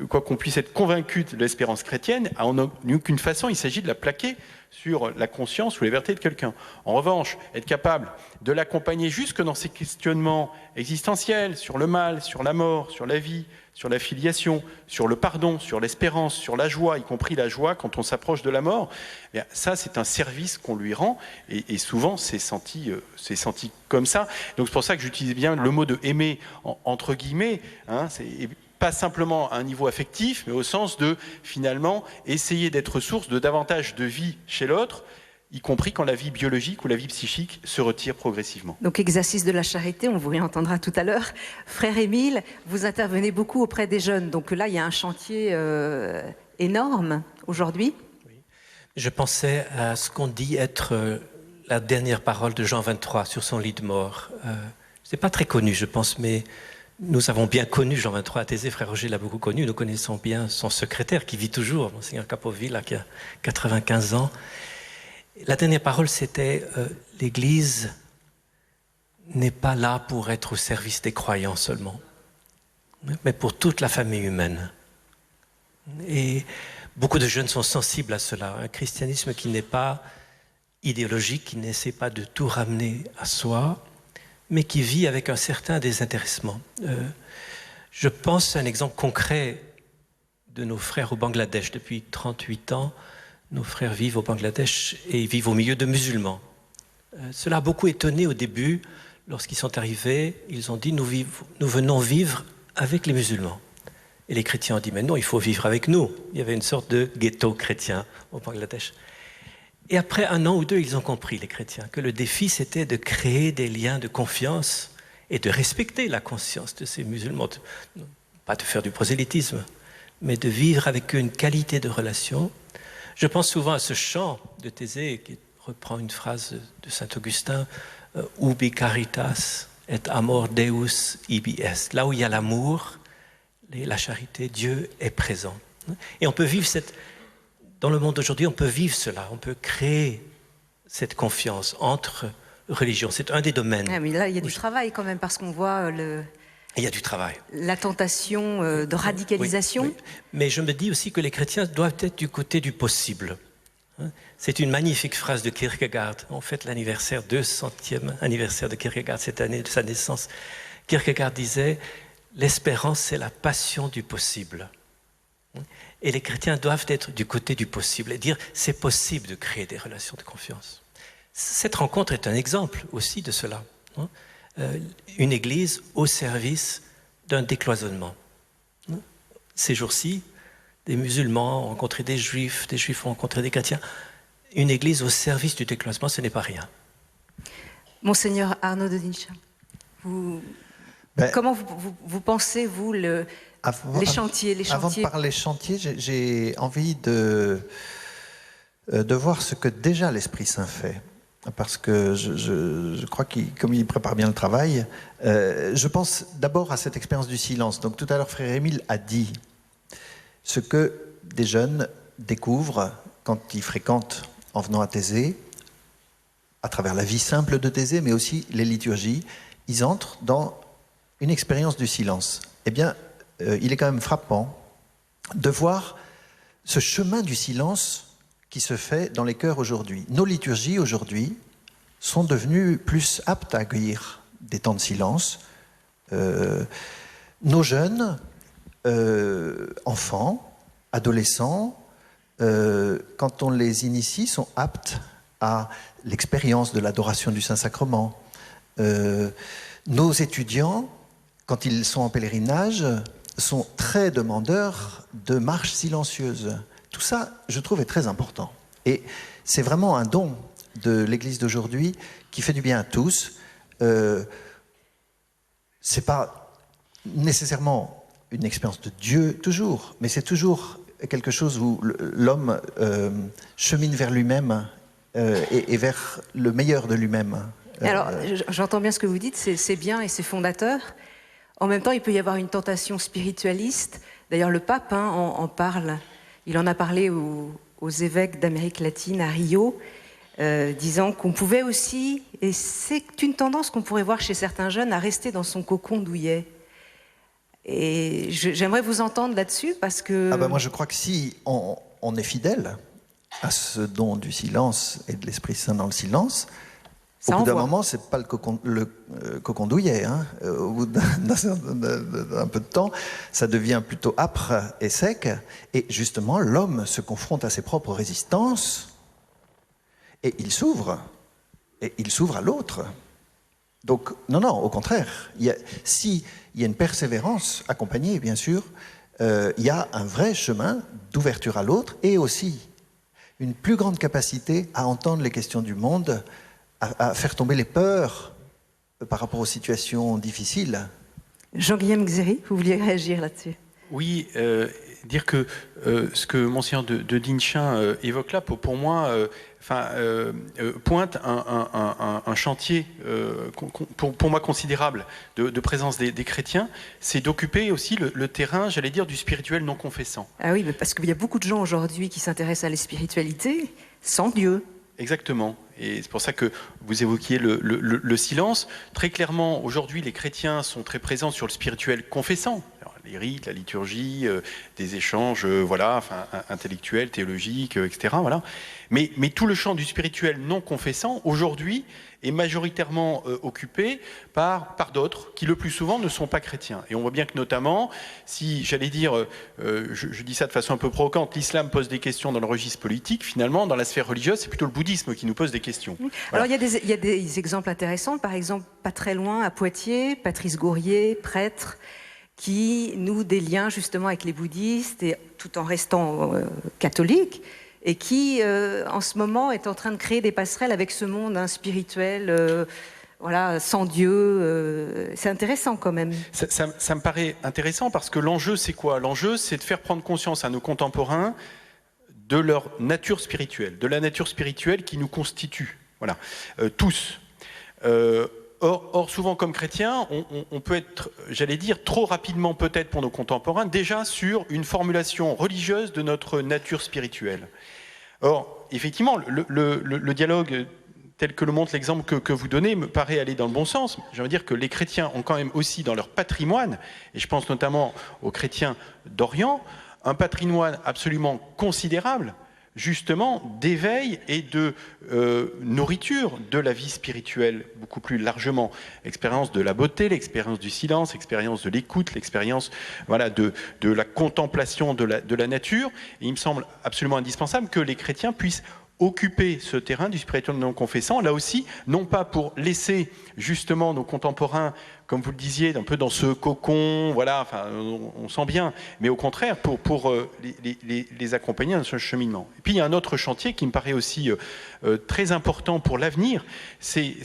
quoi qu'on puisse être convaincu de l'espérance chrétienne, en aucune façon il s'agit de la plaquer sur la conscience ou la liberté de quelqu'un. En revanche, être capable de l'accompagner jusque dans ses questionnements existentiels, sur le mal, sur la mort, sur la vie, sur la filiation, sur le pardon, sur l'espérance, sur la joie, y compris la joie quand on s'approche de la mort, eh bien, ça c'est un service qu'on lui rend, et souvent c'est senti comme ça. Donc c'est pour ça que j'utilise bien le mot de aimer entre guillemets, hein, pas simplement à un niveau affectif, mais au sens de, finalement, essayer d'être source de davantage de vie chez l'autre, y compris quand la vie biologique ou la vie psychique se retire progressivement. Donc, exercice de la charité, on vous réentendra tout à l'heure. Frère Émile, vous intervenez beaucoup auprès des jeunes. Donc là, il y a un chantier énorme aujourd'hui. Oui. Je pensais à ce qu'on dit être la dernière parole de Jean 23 sur son lit de mort. C'est pas très connu, je pense, mais nous avons bien connu Jean 23 à Thésée, frère Roger l'a beaucoup connu, nous connaissons bien son secrétaire qui vit toujours, Monseigneur Capovilla, qui a 95 ans. La dernière parole, c'était l'Église n'est pas là pour être au service des croyants seulement, mais pour toute la famille humaine. Et beaucoup de jeunes sont sensibles à cela, un christianisme qui n'est pas idéologique, qui n'essaie pas de tout ramener à soi, mais qui vit avec un certain désintéressement. Je pense à un exemple concret de nos frères au Bangladesh. Depuis 38 ans, nos frères vivent au Bangladesh et ils vivent au milieu de musulmans. Cela a beaucoup étonné au début. Lorsqu'ils sont arrivés, ils ont dit nous venons vivre avec les musulmans. Et les chrétiens ont dit mais non, il faut vivre avec nous. Il y avait une sorte de ghetto chrétien au Bangladesh. Et après 1 an ou 2, ils ont compris, les chrétiens, que le défi, c'était de créer des liens de confiance et de respecter la conscience de ces musulmans. Pas de faire du prosélytisme, mais de vivre avec eux une qualité de relation. Je pense souvent à ce chant de Thésée qui reprend une phrase de saint Augustin, ubi caritas et amor Deus ibi est. Là où il y a l'amour, la charité, Dieu est présent. Et on peut vivre dans le monde d'aujourd'hui, on peut vivre cela, on peut créer cette confiance entre religions. C'est un des domaines. Ah, mais là, il y a du travail quand même, parce qu'on voit il y a du travail. La tentation de radicalisation. Oui. Mais je me dis aussi que les chrétiens doivent être du côté du possible. C'est une magnifique phrase de Kierkegaard. On fête l'anniversaire, 200e anniversaire de Kierkegaard cette année, de sa naissance. Kierkegaard disait « L'espérance, c'est la passion du possible ». Et les chrétiens doivent être du côté du possible et dire « C'est possible de créer des relations de confiance ». Cette rencontre est un exemple aussi de cela. Une église au service d'un décloisonnement. Ces jours-ci, des musulmans ont rencontré des juifs ont rencontré des chrétiens. Une église au service du décloisonnement, ce n'est pas rien. Monseigneur Arnaud de Dincha, comment vous pensez, vous, les chantiers Avant de parler chantiers, j'ai envie de voir ce que déjà l'Esprit Saint fait. Parce que je crois comme il prépare bien le travail, je pense d'abord à cette expérience du silence. Donc tout à l'heure, frère Émile a dit ce que des jeunes découvrent quand ils fréquentent en venant à Thésée, à travers la vie simple de Thésée, mais aussi les liturgies, ils entrent dans une expérience du silence. Eh bien, il est quand même frappant de voir ce chemin du silence qui se fait dans les cœurs aujourd'hui. Nos liturgies aujourd'hui sont devenues plus aptes à accueillir des temps de silence. Nos jeunes, enfants, adolescents, quand on les initie, sont aptes à l'expérience de l'adoration du Saint-Sacrement. Nos étudiants, quand ils sont en pèlerinage, sont très demandeurs de marches silencieuses. Tout ça, je trouve, est très important. Et c'est vraiment un don de l'Église d'aujourd'hui qui fait du bien à tous. C'est pas nécessairement une expérience de Dieu, toujours, mais c'est toujours quelque chose où l'homme chemine vers lui-même et vers le meilleur de lui-même. Alors, j'entends bien ce que vous dites, c'est bien et c'est fondateur. En même temps, il peut y avoir une tentation spiritualiste. D'ailleurs, le pape en parle. Il en a parlé aux évêques d'Amérique latine à Rio, disant qu'on pouvait aussi, et c'est une tendance qu'on pourrait voir chez certains jeunes, à rester dans son cocon douillet. Et j'aimerais vous entendre là-dessus parce que... moi, je crois que si on est fidèle à ce don du silence et de l'Esprit Saint dans le silence, au bout d'un moment, c'est pas le cocon douillet. Au bout d'un peu de temps, ça devient plutôt âpre et sec. Et justement, l'homme se confronte à ses propres résistances et il s'ouvre. Et il s'ouvre à l'autre. Donc, non, au contraire. S'il y a une persévérance accompagnée, bien sûr, il y a un vrai chemin d'ouverture à l'autre et aussi une plus grande capacité à entendre les questions du monde, à faire tomber les peurs par rapport aux situations difficiles. Jean-Guillaume Xéry, vous vouliez réagir là-dessus? Oui, dire que ce que Monseigneur de Dinchin évoque là, pour moi, pointe un chantier pour moi considérable de présence des chrétiens, c'est d'occuper aussi le terrain, j'allais dire, du spirituel non confessant. Ah oui, mais parce qu'il y a beaucoup de gens aujourd'hui qui s'intéressent à la spiritualité sans Dieu. Exactement. Et c'est pour ça que vous évoquiez le silence. Très clairement, aujourd'hui, les chrétiens sont très présents sur le spirituel confessant. Alors, les rites, la liturgie, des échanges intellectuels, théologiques, etc. Voilà. Mais tout le champ du spirituel non confessant, aujourd'hui, est majoritairement occupé par d'autres qui, le plus souvent, ne sont pas chrétiens. Et on voit bien que, notamment, si, j'allais dire, je dis ça de façon un peu provocante, l'islam pose des questions dans le registre politique, finalement, dans la sphère religieuse, c'est plutôt le bouddhisme qui nous pose des questions. Oui. Alors, il y a des exemples intéressants. Par exemple, pas très loin, à Poitiers, Patrice Gourier, prêtre, qui noue des liens, justement, avec les bouddhistes, et, tout en restant catholique, et qui, en ce moment, est en train de créer des passerelles avec ce monde spirituel voilà, sans Dieu. C'est intéressant quand même. Ça me paraît intéressant parce que l'enjeu, c'est quoi? L'enjeu, c'est de faire prendre conscience à nos contemporains de leur nature spirituelle, de la nature spirituelle qui nous constitue, voilà, tous. Or, souvent, comme chrétiens, on peut être, j'allais dire, trop rapidement peut-être pour nos contemporains, déjà sur une formulation religieuse de notre nature spirituelle. Or, effectivement, le dialogue tel que le montre l'exemple que vous donnez me paraît aller dans le bon sens. Je veux dire que les chrétiens ont quand même aussi dans leur patrimoine, et je pense notamment aux chrétiens d'Orient, un patrimoine absolument considérable, justement, d'éveil et de nourriture de la vie spirituelle, beaucoup plus largement. L'expérience de la beauté, l'expérience du silence, l'expérience de l'écoute, l'expérience voilà, de la contemplation de la nature. Et il me semble absolument indispensable que les chrétiens puissent occuper ce terrain du spirituel non confessant, là aussi, non pas pour laisser justement nos contemporains, comme vous le disiez, un peu dans ce cocon, voilà, enfin, on sent bien, mais au contraire, pour les accompagner dans ce cheminement. Et puis il y a un autre chantier qui me paraît aussi très important pour l'avenir, c'est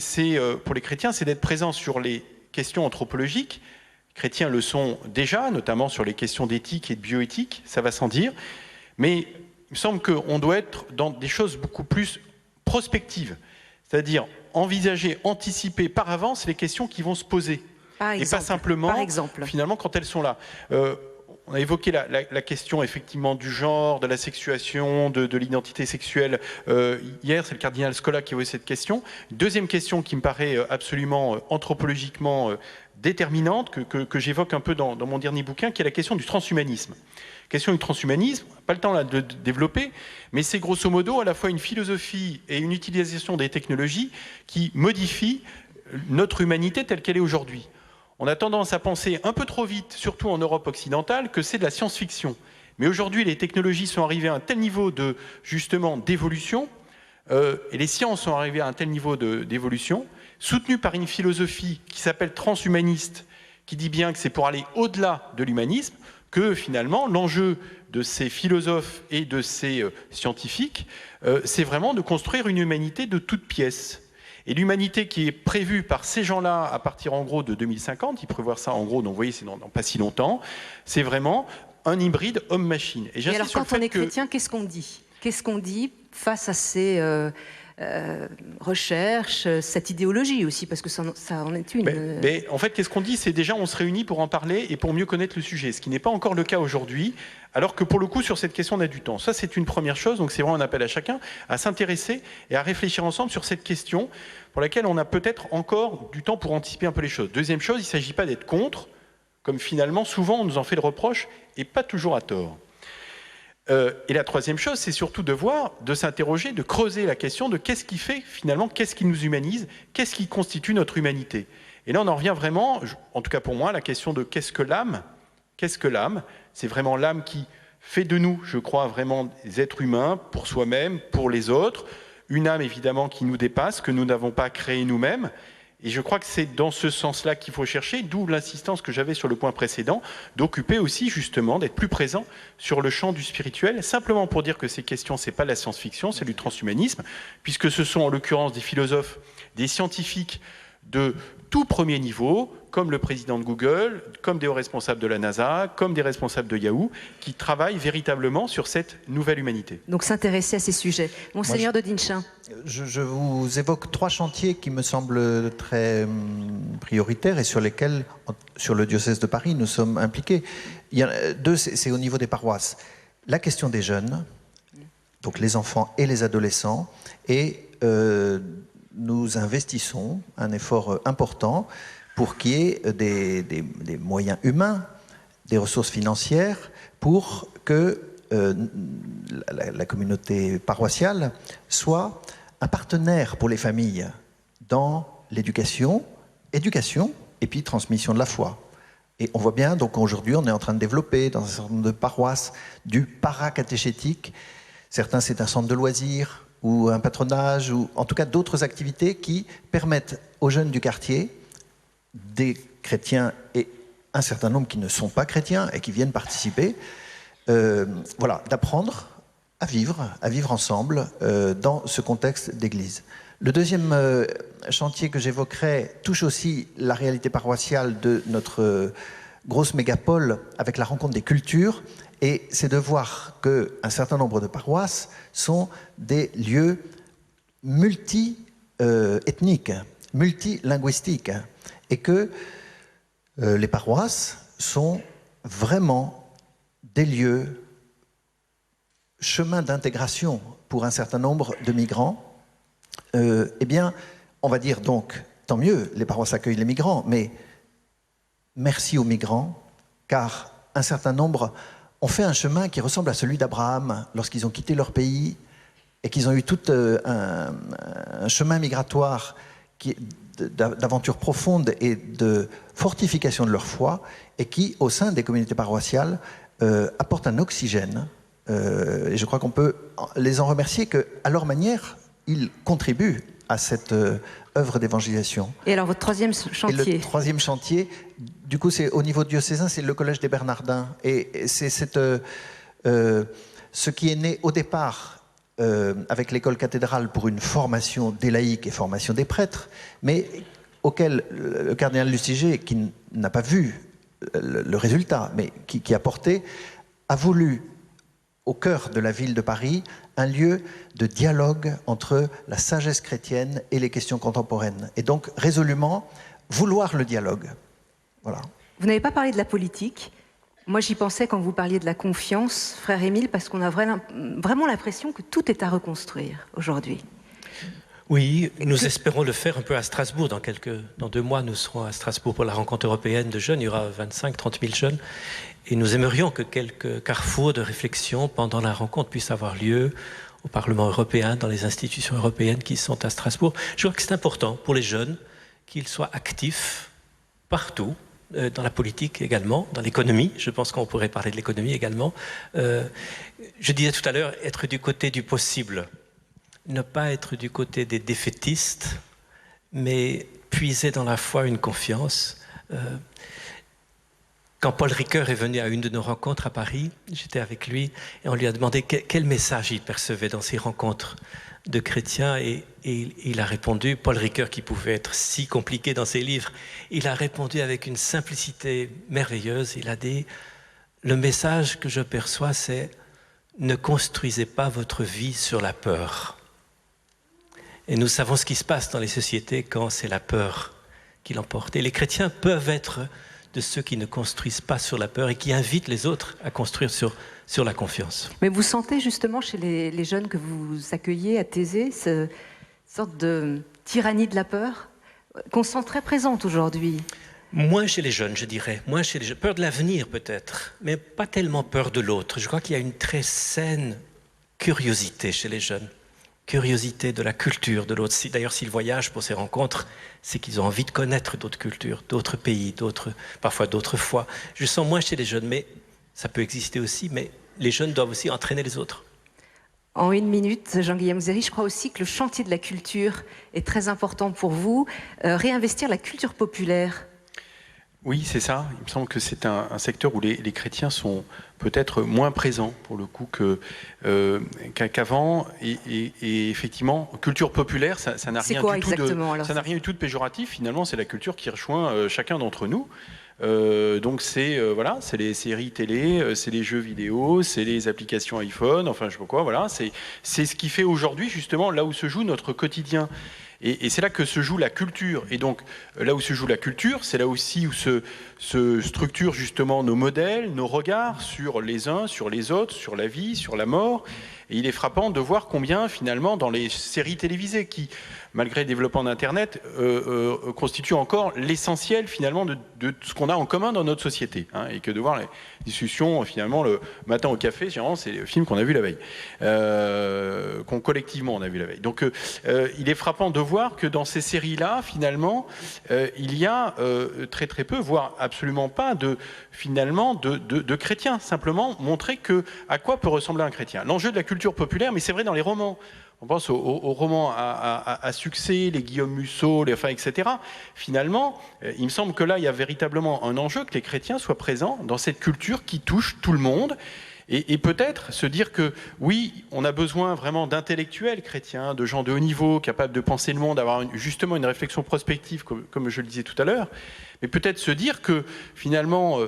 pour les chrétiens, c'est d'être présents sur les questions anthropologiques. Les chrétiens le sont déjà, notamment sur les questions d'éthique et de bioéthique, ça va sans dire, mais il me semble qu'on doit être dans des choses beaucoup plus prospectives, c'est-à-dire envisager, anticiper par avance les questions qui vont se poser. Par exemple, et pas simplement, par exemple, finalement, quand elles sont là. On a évoqué la question, effectivement, du genre, de la sexuation, de l'identité sexuelle. Hier, c'est le cardinal Scola qui a évoqué cette question. Deuxième question qui me paraît absolument anthropologiquement déterminante, que j'évoque un peu dans mon dernier bouquin, qui est la question du transhumanisme. Question du transhumanisme, pas le temps là de développer, mais c'est grosso modo à la fois une philosophie et une utilisation des technologies qui modifient notre humanité telle qu'elle est aujourd'hui. On a tendance à penser un peu trop vite, surtout en Europe occidentale, que c'est de la science-fiction. Mais aujourd'hui, les technologies sont arrivées à un tel niveau de, justement, d'évolution, et les sciences sont arrivées à un tel niveau d'évolution, soutenues par une philosophie qui s'appelle transhumaniste, qui dit bien que c'est pour aller au-delà de l'humanisme, que finalement, l'enjeu de ces philosophes et de ces scientifiques, c'est vraiment de construire une humanité de toutes pièces. Et l'humanité qui est prévue par ces gens-là à partir en gros de 2050, ils prévoient ça en gros, donc vous voyez, c'est dans pas si longtemps, c'est vraiment un hybride homme-machine. Et alors quand on est chrétien, qu'est-ce qu'on dit? Qu'est-ce qu'on dit face à ces recherches, cette idéologie aussi, parce que ça en est une. Mais en fait, qu'est-ce qu'on dit? C'est déjà on se réunit pour en parler et pour mieux connaître le sujet, ce qui n'est pas encore le cas aujourd'hui, alors que pour le coup, sur cette question, on a du temps. Ça, c'est une première chose, donc c'est vraiment un appel à chacun à s'intéresser et à réfléchir ensemble sur cette question pour laquelle on a peut-être encore du temps pour anticiper un peu les choses. Deuxième chose, il ne s'agit pas d'être contre, comme finalement, souvent, on nous en fait le reproche, et pas toujours à tort. Et la troisième chose, c'est surtout de voir, de s'interroger, de creuser la question de qu'est-ce qui fait finalement, qu'est-ce qui nous humanise, qu'est-ce qui constitue notre humanité. Et là, on en revient vraiment, en tout cas pour moi, à la question de qu'est-ce que l'âme? Qu'est-ce que l'âme? C'est vraiment l'âme qui fait de nous, je crois, vraiment des êtres humains pour soi-même, pour les autres. Une âme, évidemment, qui nous dépasse, que nous n'avons pas créée nous-mêmes. Et je crois que c'est dans ce sens-là qu'il faut chercher, d'où l'insistance que j'avais sur le point précédent, d'occuper aussi justement, d'être plus présent sur le champ du spirituel, simplement pour dire que ces questions, c'est pas de la science-fiction, c'est du transhumanisme, puisque ce sont en l'occurrence des philosophes, des scientifiques de tout premier niveau, comme le président de Google, comme des hauts responsables de la NASA, comme des responsables de Yahoo, qui travaillent véritablement sur cette nouvelle humanité. Donc s'intéresser à ces sujets. Monseigneur de Dinchin. Je vous évoque 3 chantiers qui me semblent très prioritaires et sur lesquels, sur le diocèse de Paris, nous sommes impliqués. Il y en a 2, c'est au niveau des paroisses. La question des jeunes, donc les enfants et les adolescents, et nous investissons un effort important pour qu'il y ait des moyens humains, des ressources financières, pour que la communauté paroissiale soit un partenaire pour les familles dans l'éducation et puis transmission de la foi. Et on voit bien, donc aujourd'hui, on est en train de développer dans un certain nombre de paroisses du paracatéchétique. Certains, c'est un centre de loisirs ou un patronage, ou en tout cas d'autres activités qui permettent aux jeunes du quartier, des chrétiens et un certain nombre qui ne sont pas chrétiens et qui viennent participer, voilà, d'apprendre à vivre ensemble dans ce contexte d'église. Le deuxième chantier que j'évoquerai touche aussi la réalité paroissiale de notre grosse mégapole avec la rencontre des cultures, et c'est de voir qu'un certain nombre de paroisses sont des lieux multi-ethniques, multilinguistiques, et que les paroisses sont vraiment des lieux, chemins d'intégration pour un certain nombre de migrants. Eh bien, on va dire donc, tant mieux, les paroisses accueillent les migrants, mais merci aux migrants, car un certain nombre ont fait un chemin qui ressemble à celui d'Abraham lorsqu'ils ont quitté leur pays et qu'ils ont eu tout un chemin migratoire d'aventure profonde et de fortification de leur foi, et qui, au sein des communautés paroissiales, apportent un oxygène. Et je crois qu'on peut les en remercier qu'à leur manière, ils contribuent à cette œuvre d'évangélisation. Et alors, votre troisième chantier? Et le troisième chantier, du coup, c'est au niveau diocésain, c'est le Collège des Bernardins. Et c'est ce qui est né au départ avec l'école cathédrale pour une formation des laïcs et formation des prêtres, mais auquel le cardinal Lustiger, qui n'a pas vu le résultat, mais qui a porté, a voulu, au cœur de la ville de Paris, un lieu de dialogue entre la sagesse chrétienne et les questions contemporaines. Et donc, résolument, vouloir le dialogue. Voilà. Vous n'avez pas parlé de la politique. Moi, j'y pensais quand vous parliez de la confiance, frère Émile, parce qu'on a vraiment l'impression que tout est à reconstruire aujourd'hui. Oui, nous espérons le faire un peu à Strasbourg. Dans 2 mois, nous serons à Strasbourg pour la rencontre européenne de jeunes. Il y aura 25-30 000 jeunes. Et nous aimerions que quelques carrefours de réflexion pendant la rencontre puissent avoir lieu au Parlement européen, dans les institutions européennes qui sont à Strasbourg. Je crois que c'est important pour les jeunes qu'ils soient actifs partout, dans la politique également, dans l'économie. Je pense qu'on pourrait parler de l'économie également. Je disais tout à l'heure, être du côté du possible. Ne pas être du côté des défaitistes, mais puiser dans la foi une confiance. Quand Paul Ricoeur est venu à une de nos rencontres à Paris, j'étais avec lui et on lui a demandé quel message il percevait dans ces rencontres de chrétiens, et il a répondu, Paul Ricoeur qui pouvait être si compliqué dans ses livres, il a répondu avec une simplicité merveilleuse. Il a dit, le message que je perçois, c'est ne construisez pas votre vie sur la peur. Et nous savons ce qui se passe dans les sociétés quand c'est la peur qui l'emporte. Et les chrétiens peuvent être de ceux qui ne construisent pas sur la peur et qui invitent les autres à construire sur la confiance. Mais vous sentez justement chez les jeunes que vous accueillez à Thésée cette sorte de tyrannie de la peur qu'on sent très présente aujourd'hui? Moins chez les jeunes, je dirais. Moins chez les jeunes. Peur de l'avenir peut-être, mais pas tellement peur de l'autre. Je crois qu'il y a une très saine curiosité chez les jeunes. Curiosité de la culture de l'autre. D'ailleurs, s'ils voyagent pour ces rencontres, c'est qu'ils ont envie de connaître d'autres cultures, d'autres pays, parfois d'autres foi. Je sens moins chez les jeunes, mais ça peut exister aussi, mais les jeunes doivent aussi entraîner les autres. En 1 minute, Jean-Guillaume Zéry, je crois aussi que le chantier de la culture est très important pour vous. Réinvestir la culture populaire. Oui, c'est ça. Il me semble que c'est un secteur où les chrétiens sont peut-être moins présents, pour le coup, qu'avant. Et effectivement, culture populaire, ça n'a rien du tout de péjoratif. Finalement, c'est la culture qui rejoint chacun d'entre nous. Donc c'est les séries télé, c'est les jeux vidéo, c'est les applications iPhone, enfin je sais pas quoi, voilà. C'est ce qui fait aujourd'hui, justement, là où se joue notre quotidien. Et c'est là que se joue la culture. Et donc, là où se joue la culture, c'est là aussi où se structurent justement nos modèles, nos regards sur les uns, sur les autres, sur la vie, sur la mort. Et il est frappant de voir combien, finalement, dans les séries télévisées qui, malgré le développement d'Internet, constituent encore l'essentiel, finalement, de ce qu'on a en commun dans notre société. Hein, et que de voir les discussions, finalement, le matin au café, généralement, c'est le film qu'on a vu la veille. Collectivement, on a vu la veille. Donc, il est frappant de voir que dans ces séries-là, finalement, il y a très très peu, voire absolument pas, de chrétiens. Simplement montrer à quoi peut ressembler un chrétien. L'enjeu de la culture populaire, mais c'est vrai dans les romans. On pense aux romans à succès, les Guillaume Musso, etc. Finalement, il me semble que là, il y a véritablement un enjeu que les chrétiens soient présents dans cette culture qui touche tout le monde Et peut-être se dire que oui, on a besoin vraiment d'intellectuels chrétiens, de gens de haut niveau, capables de penser le monde, d'avoir justement une réflexion prospective, comme je le disais tout à l'heure, mais peut-être se dire que finalement,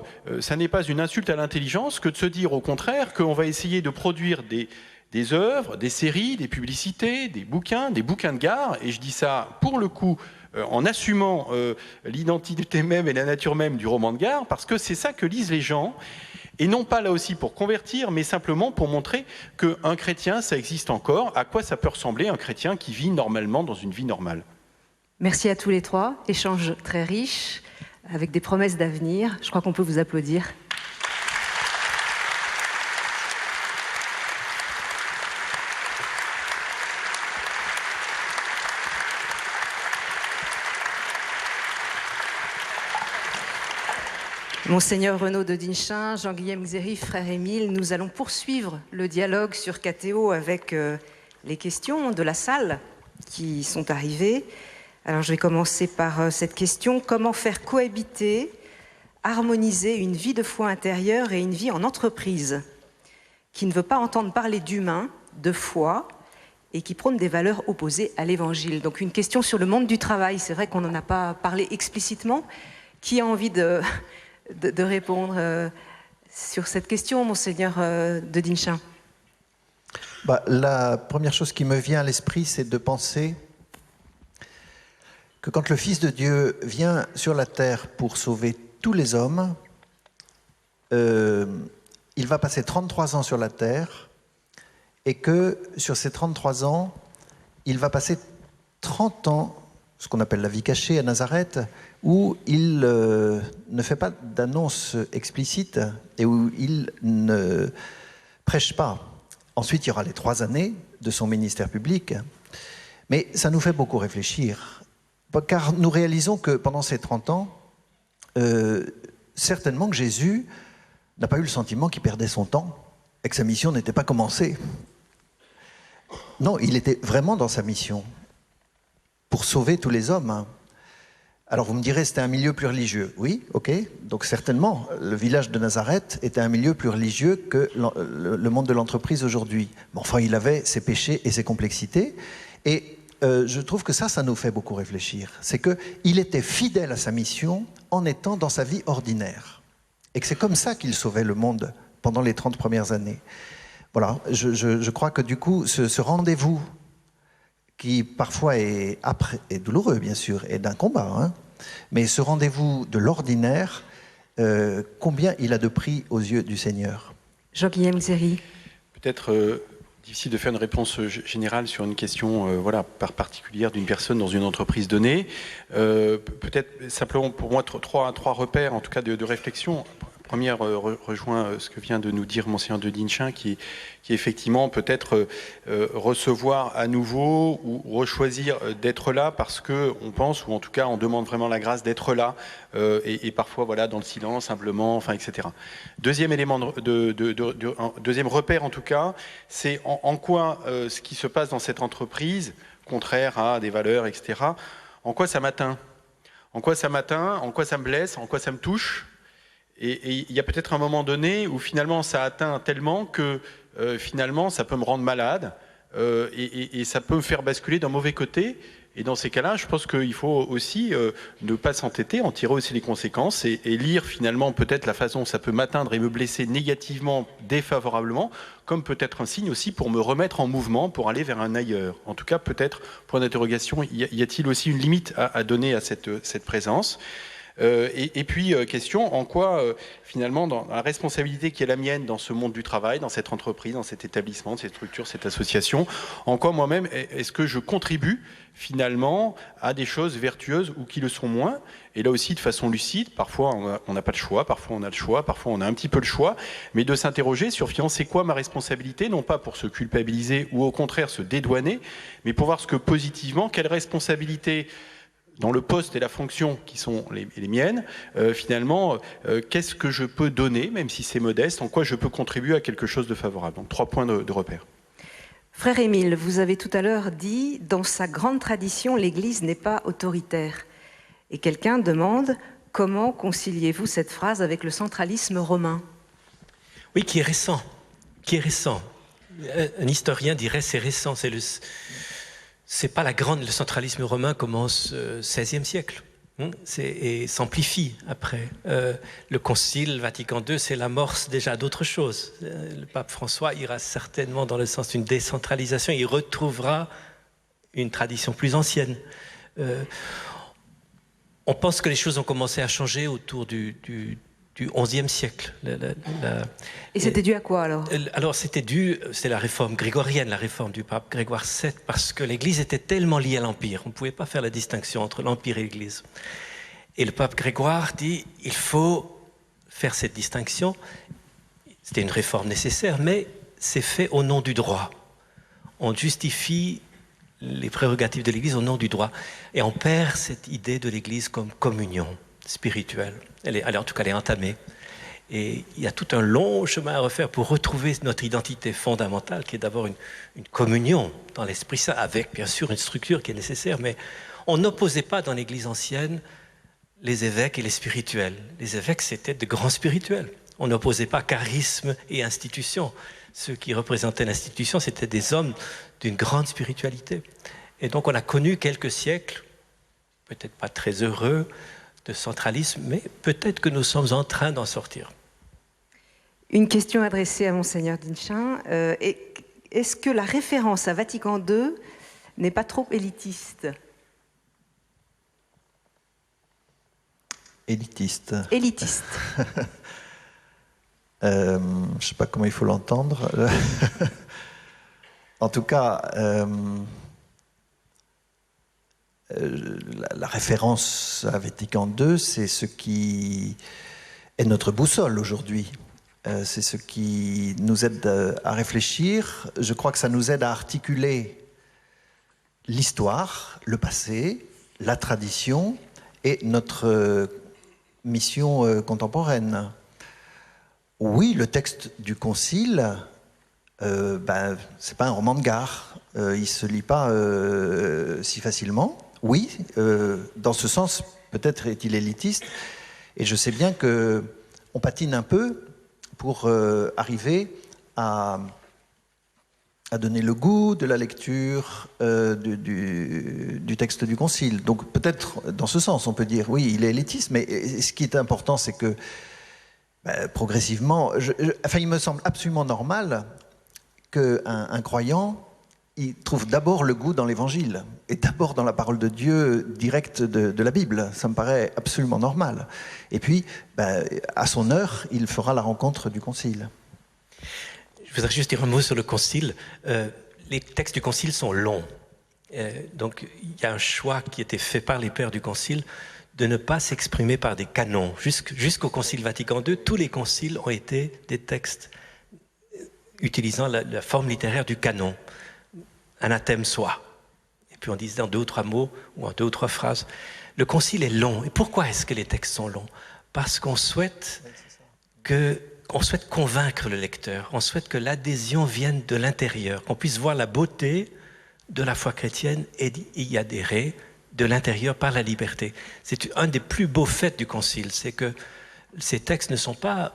ça n'est pas une insulte à l'intelligence que de se dire au contraire qu'on va essayer de produire des œuvres, des séries, des publicités, des bouquins de gare, et je dis ça pour le coup en assumant l'identité même et la nature même du roman de gare, parce que c'est ça que lisent les gens, et non pas là aussi pour convertir, mais simplement pour montrer qu'un chrétien, ça existe encore, à quoi ça peut ressembler un chrétien qui vit normalement dans une vie normale. Merci à tous les trois, échange très riche, avec des promesses d'avenir. Je crois qu'on peut vous applaudir. Monseigneur Renaud de Dinchin, Jean-Guillaume Xéry, frère Émile, nous allons poursuivre le dialogue sur KTO avec les questions de la salle qui sont arrivées. Alors je vais commencer par cette question. Comment faire cohabiter, harmoniser une vie de foi intérieure et une vie en entreprise qui ne veut pas entendre parler d'humain, de foi et qui prône des valeurs opposées à l'Évangile? Donc une question sur le monde du travail. C'est vrai qu'on n'en a pas parlé explicitement. Qui a envie de répondre sur cette question, Monseigneur de Dinchin? La première chose qui me vient à l'esprit, c'est de penser que quand le Fils de Dieu vient sur la terre pour sauver tous les hommes, il va passer 33 ans sur la terre, et que sur ces 33 ans, il va passer 30 ans, ce qu'on appelle la vie cachée à Nazareth, où il ne fait pas d'annonce explicite et où il ne prêche pas. Ensuite, il y aura les 3 années de son ministère public. Mais ça nous fait beaucoup réfléchir, car nous réalisons que pendant ces 30 ans, certainement que Jésus n'a pas eu le sentiment qu'il perdait son temps et que sa mission n'était pas commencée. Non, il était vraiment dans sa mission pour sauver tous les hommes. Alors vous me direz, c'était un milieu plus religieux. Oui, ok. Donc certainement, le village de Nazareth était un milieu plus religieux que le monde de l'entreprise aujourd'hui. Mais enfin, il avait ses péchés et ses complexités. Et je trouve que ça nous fait beaucoup réfléchir. C'est qu'il était fidèle à sa mission en étant dans sa vie ordinaire. Et que c'est comme ça qu'il sauvait le monde pendant les 30 premières années. Voilà, je crois que du coup, ce rendez-vous qui parfois est âpre et douloureux, bien sûr, et d'un combat, hein, mais ce rendez-vous de l'ordinaire, combien il a de prix aux yeux du Seigneur? Jean-Guillaume Xéry. Peut-être difficile de faire une réponse générale sur une question particulière d'une personne dans une entreprise donnée. Peut-être simplement pour moi trois repères, en tout cas de réflexion. Première rejoint ce que vient de nous dire Monseigneur de Dinchin, qui effectivement peut-être recevoir à nouveau ou rechoisir d'être là parce qu'on pense, ou en tout cas on demande vraiment la grâce d'être là, et parfois voilà dans le silence simplement, enfin etc. Deuxième élément, deuxième repère en tout cas, c'est en quoi ce qui se passe dans cette entreprise, contraire à des valeurs, etc., en quoi ça m'atteint, en quoi ça me blesse, en quoi ça me touche. Et il y a peut-être un moment donné où finalement ça atteint tellement que finalement ça peut me rendre malade et ça peut me faire basculer d'un mauvais côté. Et dans ces cas-là, je pense qu'il faut aussi ne pas s'entêter, en tirer aussi les conséquences et lire finalement peut-être la façon dont ça peut m'atteindre et me blesser négativement, défavorablement, comme peut-être un signe aussi pour me remettre en mouvement, pour aller vers un ailleurs. En tout cas, peut-être, point d'interrogation, y a-t-il aussi une limite à donner à cette présence ? Et puis, question, en quoi, finalement, dans la responsabilité qui est la mienne dans ce monde du travail, dans cette entreprise, dans cet établissement, cette structure, cette association, en quoi moi-même, est-ce que je contribue, finalement, à des choses vertueuses ou qui le sont moins? Et là aussi, de façon lucide, parfois on n'a pas le choix, parfois on a le choix, parfois on a un petit peu le choix, mais de s'interroger sur, finalement, c'est quoi ma responsabilité, non pas pour se culpabiliser ou au contraire se dédouaner, mais pour voir ce que positivement, quelle responsabilité dans le poste et la fonction qui sont les miennes, finalement, qu'est-ce que je peux donner, même si c'est modeste, en quoi je peux contribuer à quelque chose de favorable. Donc 3 points de repère. Frère Émile, vous avez tout à l'heure dit, dans sa grande tradition, l'Église n'est pas autoritaire. Et quelqu'un demande, comment conciliez-vous cette phrase avec le centralisme romain? Oui, qui est récent. qui est récent. Un historien dirait c'est récent, c'est pas le centralisme romain commence au XVIe siècle. Et s'amplifie après. Le Concile Vatican II, c'est l'amorce déjà d'autre chose. Le pape François ira certainement dans le sens d'une décentralisation. Il retrouvera une tradition plus ancienne. On pense que les choses ont commencé à changer autour du XIe siècle. Et c'était dû à quoi alors? Alors c'est la réforme grégorienne, la réforme du pape Grégoire VII, parce que l'Église était tellement liée à l'Empire. On ne pouvait pas faire la distinction entre l'Empire et l'Église. Et le pape Grégoire dit, il faut faire cette distinction. C'était une réforme nécessaire, mais c'est fait au nom du droit. On justifie les prérogatives de l'Église au nom du droit. Et on perd cette idée de l'Église comme communion spirituelle. En tout cas, elle est entamée. Et il y a tout un long chemin à refaire pour retrouver notre identité fondamentale, qui est d'avoir une communion dans l'Esprit Saint, avec bien sûr une structure qui est nécessaire, mais on n'opposait pas dans l'Église ancienne les évêques et les spirituels. Les évêques, c'était de grands spirituels. On n'opposait pas charisme et institution. Ceux qui représentaient l'institution, c'était des hommes d'une grande spiritualité. Et donc on a connu quelques siècles, peut-être pas très heureux, de centralisme, mais peut-être que nous sommes en train d'en sortir. Une question adressée à Monseigneur Dinchin. Est-ce que la référence à Vatican II n'est pas trop élitiste? Élitiste. Élitiste. Je ne sais pas comment il faut l'entendre. En tout cas, la référence à Vatican II, c'est ce qui est notre boussole aujourd'hui. C'est ce qui nous aide à réfléchir. Je crois que ça nous aide à articuler l'histoire, le passé, la tradition et notre mission contemporaine. Oui, le texte du Concile, c'est pas un roman de gare. Il se lit pas si facilement. Oui, dans ce sens, peut-être est-il élitiste. Et je sais bien que on patine un peu pour arriver à donner le goût de la lecture du texte du Concile. Donc peut-être dans ce sens, on peut dire oui, il est élitiste, mais ce qui est important, c'est que progressivement, il me semble absolument normal qu'un croyant il trouve d'abord le goût dans l'Évangile et d'abord dans la parole de Dieu directe de la Bible. Ça me paraît absolument normal. Et puis, à son heure, il fera la rencontre du Concile. Je voudrais juste dire un mot sur le Concile. Les textes du Concile sont longs. Donc, il y a un choix qui a été fait par les pères du Concile de ne pas s'exprimer par des canons. Jusqu'au Concile Vatican II, tous les conciles ont été des textes utilisant la forme littéraire du canon. Anathème soit. Et puis on dit en 2 ou 3 mots ou en 2 ou 3 phrases. Le Concile est long. Et pourquoi est-ce que les textes sont longs? Parce qu'on souhaite convaincre le lecteur. On souhaite que l'adhésion vienne de l'intérieur, qu'on puisse voir la beauté de la foi chrétienne et y adhérer de l'intérieur par la liberté. C'est un des plus beaux faits du Concile, c'est que ces textes ne sont pas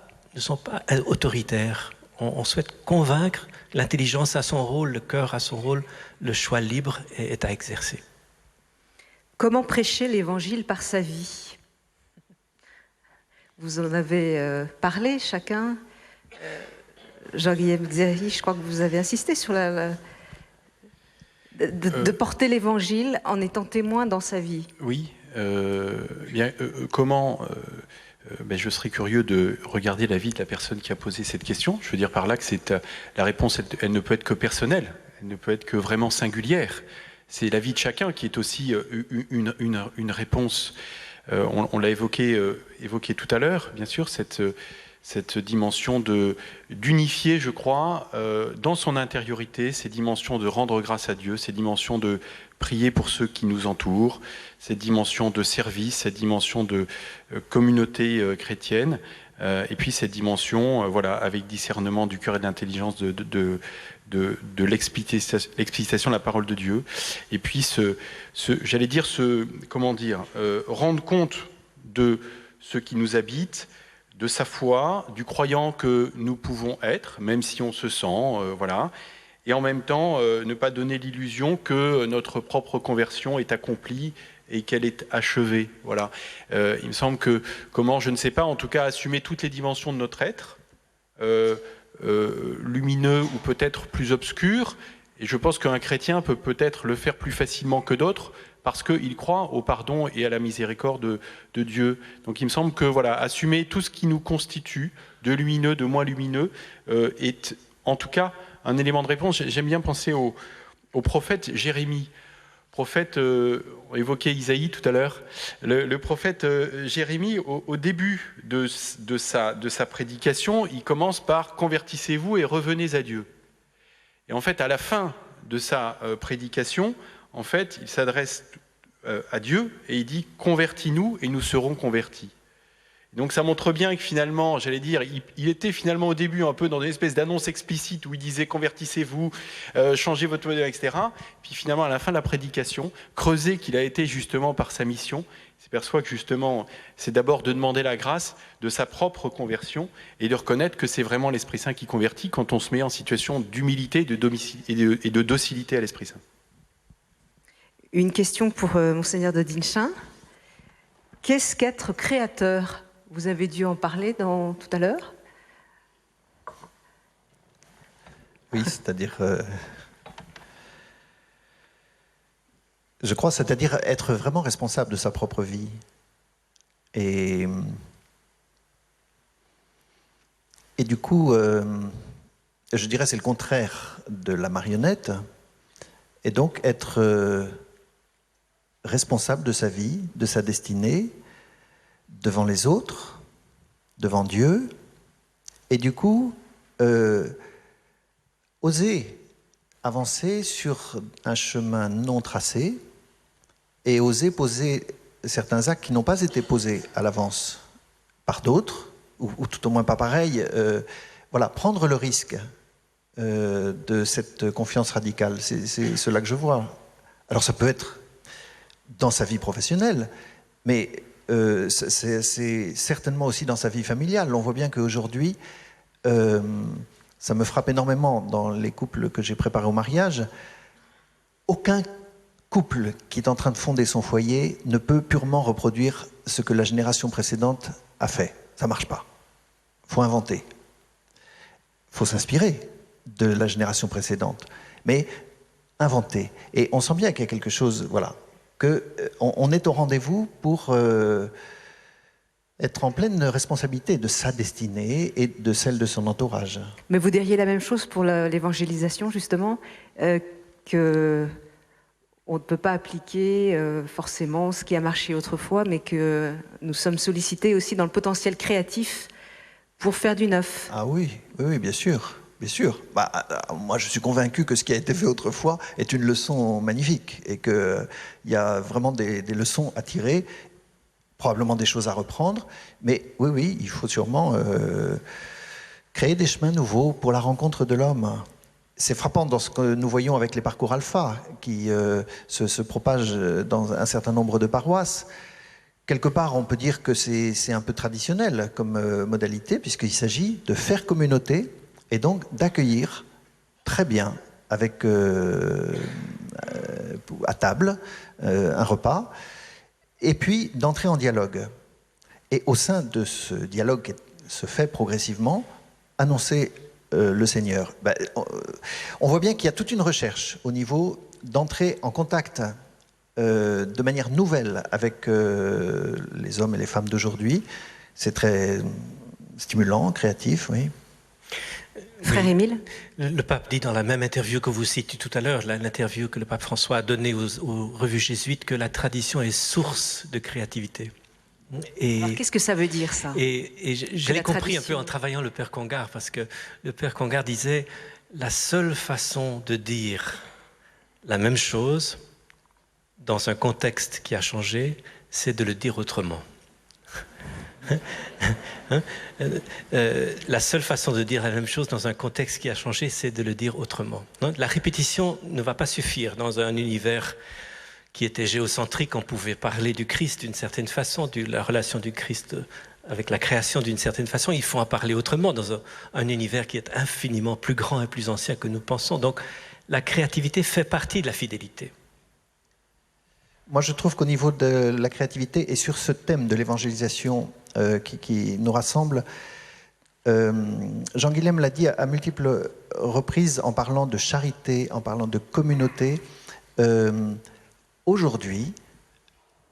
autoritaires. On souhaite convaincre, l'intelligence a son rôle, le cœur a son rôle, le choix libre est à exercer. Comment prêcher l'Évangile par sa vie? Vous en avez parlé chacun. Jean-Guillaume Xéry, je crois que vous avez insisté sur de porter l'Évangile en étant témoin dans sa vie. Oui. Comment je serais curieux de regarder la vie de la personne qui a posé cette question. Je veux dire par là que la réponse, elle ne peut être que personnelle, elle ne peut être que vraiment singulière. C'est la vie de chacun qui est aussi une réponse. On l'a évoqué tout à l'heure, bien sûr, cette dimension d'unifier, je crois, dans son intériorité, ces dimensions de rendre grâce à Dieu, ces dimensions de prier pour ceux qui nous entourent, cette dimension de service, cette dimension de communauté chrétienne, et puis cette dimension, avec discernement du cœur et de l'intelligence de l'explicitation de la parole de Dieu, et puis rendre compte de ce qui nous habite, de sa foi, du croyant que nous pouvons être, même si on se sent, voilà, et en même temps ne pas donner l'illusion que notre propre conversion est accomplie et qu'elle est achevée. Voilà. Il me semble que, comment, je ne sais pas, en tout cas, assumer toutes les dimensions de notre être, lumineux ou peut-être plus obscur, et je pense qu'un chrétien peut peut-être le faire plus facilement que d'autres, parce qu'il croit au pardon et à la miséricorde de Dieu. Donc il me semble que voilà, assumer tout ce qui nous constitue, de lumineux, de moins lumineux, est en tout cas un élément de réponse. J'aime bien penser au prophète Jérémie. Prophète, on évoquait Isaïe tout à l'heure, le prophète Jérémie, au début de sa prédication, il commence par « Convertissez-vous et revenez à Dieu ». Et en fait, à la fin de sa prédication, en fait, il s'adresse à Dieu et il dit « Convertis-nous et nous serons convertis ». Donc ça montre bien que finalement, j'allais dire, il était finalement au début un peu dans une espèce d'annonce explicite où il disait « Convertissez-vous, changez votre modèle, etc. » Puis finalement, à la fin de la prédication, creusé qu'il a été justement par sa mission, il s'aperçoit que justement, c'est d'abord de demander la grâce de sa propre conversion et de reconnaître que c'est vraiment l'Esprit Saint qui convertit quand on se met en situation d'humilité et de docilité à l'Esprit Saint. Une question pour Monseigneur de Dinchin. Qu'est-ce qu'être créateur ? Vous avez dû en parler tout à l'heure. Oui, c'est-à-dire... je crois, c'est-à-dire être vraiment responsable de sa propre vie. Et du coup, je dirais c'est le contraire de la marionnette. Et donc être responsable de sa vie, de sa destinée, devant les autres, devant Dieu. Et du coup, oser avancer sur un chemin non tracé et oser poser certains actes qui n'ont pas été posés à l'avance par d'autres, ou tout au moins pas pareil. Voilà, prendre le risque de cette confiance radicale, c'est cela que je vois. Alors ça peut être dans sa vie professionnelle, mais c'est certainement aussi dans sa vie familiale. On voit bien qu'aujourd'hui, ça me frappe énormément dans les couples que j'ai préparés au mariage. Aucun couple qui est en train de fonder son foyer ne peut purement reproduire ce que la génération précédente a fait. Ça ne marche pas. Il faut inventer. Il faut s'inspirer de la génération précédente. Mais inventer. Et on sent bien qu'il y a quelque chose, voilà, qu'on est au rendez-vous pour être en pleine responsabilité de sa destinée et de celle de son entourage. Mais vous diriez la même chose pour l'évangélisation, justement, que on ne peut pas appliquer forcément ce qui a marché autrefois, mais que nous sommes sollicités aussi dans le potentiel créatif pour faire du neuf. Ah oui, oui, bien sûr. Bien sûr. Moi, je suis convaincu que ce qui a été fait autrefois est une leçon magnifique et qu'il y a vraiment des leçons à tirer, probablement des choses à reprendre. Mais oui, oui, il faut sûrement créer des chemins nouveaux pour la rencontre de l'homme. C'est frappant dans ce que nous voyons avec les parcours alpha qui se propagent dans un certain nombre de paroisses. Quelque part, on peut dire que c'est un peu traditionnel comme modalité, puisqu'il s'agit de faire communauté et donc d'accueillir très bien, avec à table, un repas, et puis d'entrer en dialogue. Et au sein de ce dialogue qui se fait progressivement, annoncer le Seigneur. On voit bien qu'il y a toute une recherche au niveau d'entrer en contact de manière nouvelle avec les hommes et les femmes d'aujourd'hui. C'est très stimulant, créatif, oui. Frère Émile ? Le pape dit dans la même interview que vous citez tout à l'heure, l'interview que le pape François a donnée aux revues jésuites, que la tradition est source de créativité. Alors qu'est-ce que ça veut dire, ça ? Et je l'ai compris un peu en travaillant le Père Congar, parce que le Père Congar disait la seule façon de dire la même chose dans un contexte qui a changé, c'est de le dire autrement. La seule façon de dire la même chose dans un contexte qui a changé, c'est de le dire autrement. La répétition ne va pas suffire dans un univers qui était géocentrique. On pouvait parler du Christ d'une certaine façon, de la relation du Christ avec la création d'une certaine façon, il faut en parler autrement dans un univers qui est infiniment plus grand et plus ancien que nous pensons. Donc la créativité fait partie de la fidélité. Moi, je trouve qu'au niveau de la créativité et sur ce thème de l'évangélisation qui nous rassemble, Jean Guilhem l'a dit à multiples reprises en parlant de charité, en parlant de communauté. Aujourd'hui,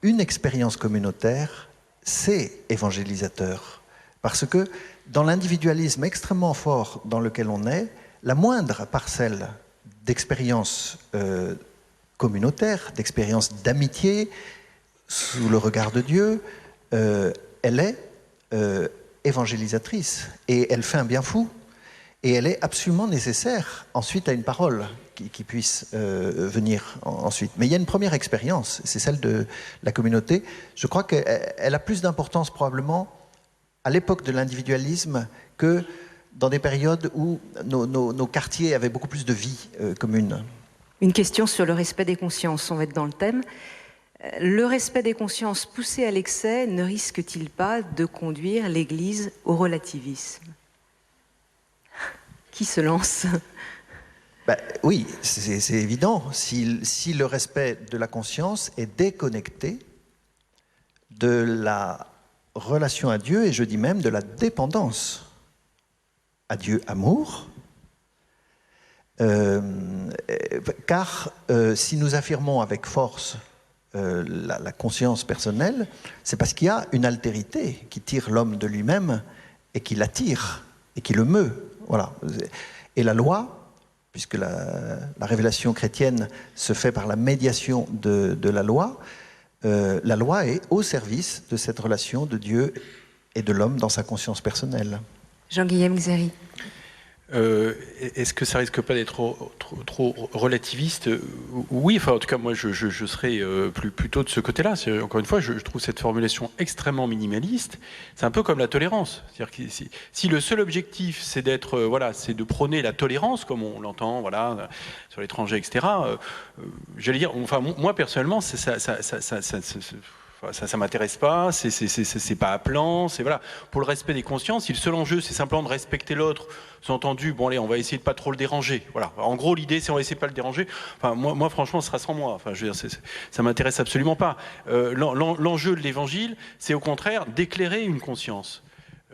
une expérience communautaire, c'est évangélisateur. Parce que dans l'individualisme extrêmement fort dans lequel on est, la moindre parcelle d'expérience communautaire, d'expérience d'amitié, sous le regard de Dieu, elle est évangélisatrice et elle fait un bien fou. Et elle est absolument nécessaire ensuite à une parole qui puisse venir ensuite. Mais il y a une première expérience, c'est celle de la communauté. Je crois qu'elle a plus d'importance probablement à l'époque de l'individualisme que dans des périodes où nos quartiers avaient beaucoup plus de vie commune. Une question sur le respect des consciences, on va être dans le thème. Le respect des consciences poussé à l'excès ne risque-t-il pas de conduire l'Église au relativisme ? Qui se lance ? Oui, c'est évident. Si le respect de la conscience est déconnecté de la relation à Dieu, et je dis même de la dépendance à Dieu amour, car si nous affirmons avec force la conscience personnelle, c'est parce qu'il y a une altérité qui tire l'homme de lui-même et qui l'attire et qui le meut. Voilà. Et la loi, puisque la révélation chrétienne se fait par la médiation de la loi est au service de cette relation de Dieu et de l'homme dans sa conscience personnelle. Jean-Guilhem Xéry. Est-ce que ça risque pas d'être trop relativiste ? Oui, enfin en tout cas moi je serais plutôt de ce côté-là. Encore une fois, je trouve cette formulation extrêmement minimaliste. C'est un peu comme la tolérance. C'est-à-dire que si le seul objectif c'est d'être c'est de prôner la tolérance comme on l'entend sur l'étranger, etc. J'allais dire, enfin moi personnellement ça m'intéresse pas, c'est pas appelant, pour le respect des consciences, si le seul enjeu c'est simplement de respecter l'autre, sous-entendu, bon allez, on va essayer de pas trop le déranger, voilà. En gros, l'idée c'est on va essayer de pas le déranger, enfin moi franchement, ce sera sans moi, enfin je veux dire, ça m'intéresse absolument pas. L'enjeu de l'évangile, c'est au contraire d'éclairer une conscience,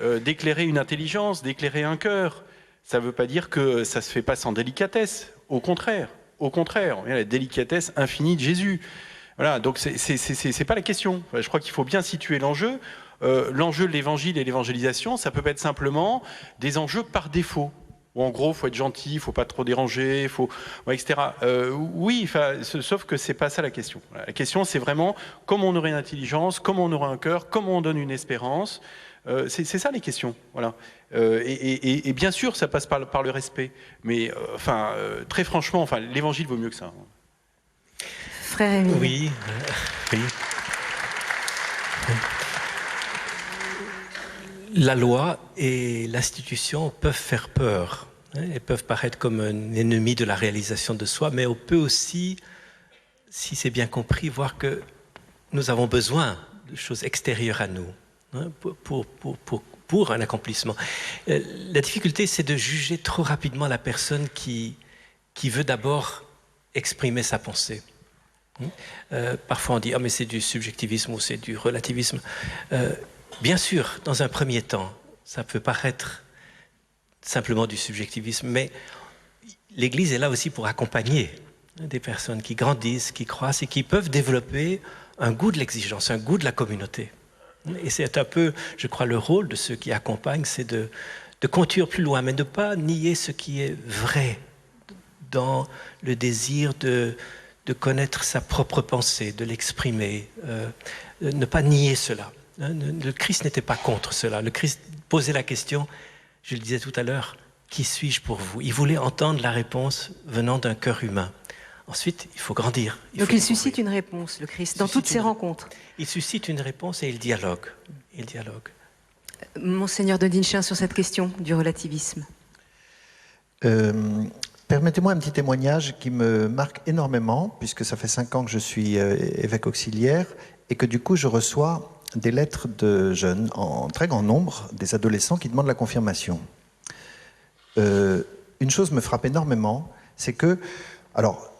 d'éclairer une intelligence, d'éclairer un cœur. Ça veut pas dire que ça se fait pas sans délicatesse, au contraire, la délicatesse infinie de Jésus. Voilà, donc c'est pas la question. Je crois qu'il faut bien situer l'enjeu. L'enjeu de l'évangile et l'évangélisation, ça peut pas être simplement des enjeux par défaut. Ou en gros, faut être gentil, faut pas trop déranger, etc. Oui, sauf que c'est pas ça la question. La question, c'est vraiment comment on aurait une intelligence, comment on aurait un cœur, comment on donne une espérance. C'est ça les questions. Voilà. Et bien sûr, ça passe par le respect. Mais très franchement, l'évangile vaut mieux que ça. Frère Émile. Oui. La loi et l'institution peuvent faire peur. Elles peuvent paraître comme un ennemi de la réalisation de soi, mais on peut aussi, si c'est bien compris, voir que nous avons besoin de choses extérieures à nous pour un accomplissement. La difficulté, c'est de juger trop rapidement la personne qui veut d'abord exprimer sa pensée. Parfois on dit mais c'est du subjectivisme ou c'est du relativisme. Bien sûr, dans un premier temps, ça peut paraître simplement du subjectivisme, mais l'Église est là aussi pour accompagner des personnes qui grandissent, qui croissent et qui peuvent développer un goût de l'exigence, un goût de la communauté. Et c'est un peu, je crois, le rôle de ceux qui accompagnent, c'est de conduire plus loin, mais de ne pas nier ce qui est vrai dans le désir de connaître sa propre pensée, de l'exprimer, ne pas nier cela. Le Christ n'était pas contre cela. Le Christ posait la question, je le disais tout à l'heure, qui suis-je pour vous ? Il voulait entendre la réponse venant d'un cœur humain. Ensuite, il faut grandir. Donc il suscite une réponse, le Christ, dans toutes ses rencontres. Il suscite une réponse et il dialogue. Monseigneur de Dinchin, sur cette question du relativisme. Permettez-moi un petit témoignage qui me marque énormément, puisque ça fait 5 ans que je suis évêque auxiliaire, et que du coup je reçois des lettres de jeunes, en très grand nombre, des adolescents qui demandent la confirmation. Une chose me frappe énormément, c'est que, alors,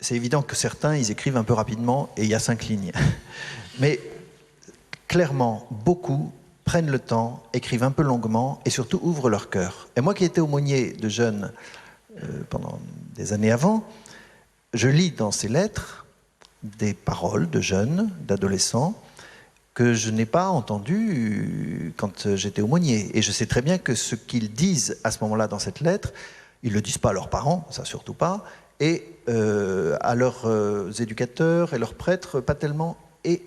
c'est évident que certains, ils écrivent un peu rapidement et il y a 5 lignes. Mais clairement, beaucoup prennent le temps, écrivent un peu longuement et surtout ouvrent leur cœur. Et moi qui étais aumônier de jeunes pendant des années avant, je lis dans ces lettres des paroles de jeunes, d'adolescents, que je n'ai pas entendues quand j'étais aumônier. Et je sais très bien que ce qu'ils disent à ce moment-là dans cette lettre, ils ne le disent pas à leurs parents, ça surtout pas, et à leurs éducateurs et leurs prêtres, pas tellement. Et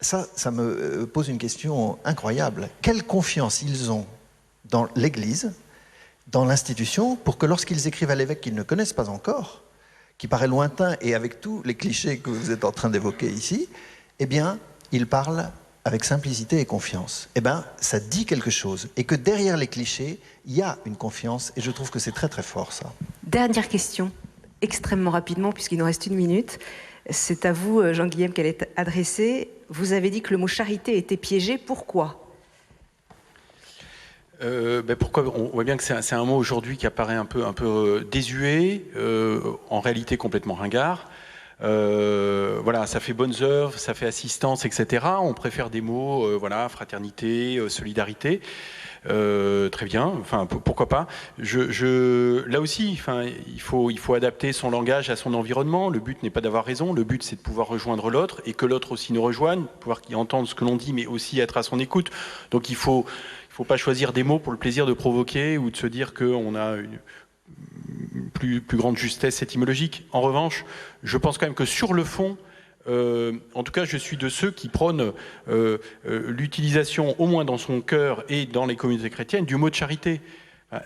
ça me pose une question incroyable. Quelle confiance ils ont dans l'Église, dans l'institution, pour que lorsqu'ils écrivent à l'évêque qu'ils ne connaissent pas encore, qui paraît lointain et avec tous les clichés que vous êtes en train d'évoquer ici, eh bien, ils parlent avec simplicité et confiance. Eh bien, ça dit quelque chose. Et que derrière les clichés, il y a une confiance, et je trouve que c'est très très fort, ça. Dernière question, extrêmement rapidement, puisqu'il nous reste 1 minute. C'est à vous, Jean-Guillaume, qu'elle est adressée. Vous avez dit que le mot charité était piégé. Pourquoi ? Pourquoi ? On voit bien que c'est un mot aujourd'hui qui apparaît un peu désuet, en réalité complètement ringard. Voilà, ça fait bonnes œuvres, ça fait assistance, etc. On préfère des mots, voilà, fraternité, solidarité. Très bien, enfin pourquoi pas. Là aussi, enfin, il faut adapter son langage à son environnement. Le but n'est pas d'avoir raison, le but c'est de pouvoir rejoindre l'autre et que l'autre aussi nous rejoigne, pouvoir qu'il entende ce que l'on dit, mais aussi être à son écoute. Donc il faut pas choisir des mots pour le plaisir de provoquer ou de se dire qu'on a une plus grande justesse étymologique. En revanche, je pense quand même que sur le fond, en tout cas, je suis de ceux qui prônent l'utilisation, au moins dans son cœur et dans les communautés chrétiennes, du mot de charité. Il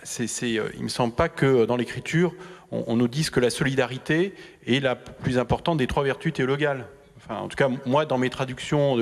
ne me semble pas que dans l'Écriture, on nous dise que la solidarité est la plus importante des 3 vertus théologales. Enfin, en tout cas, moi, dans mes traductions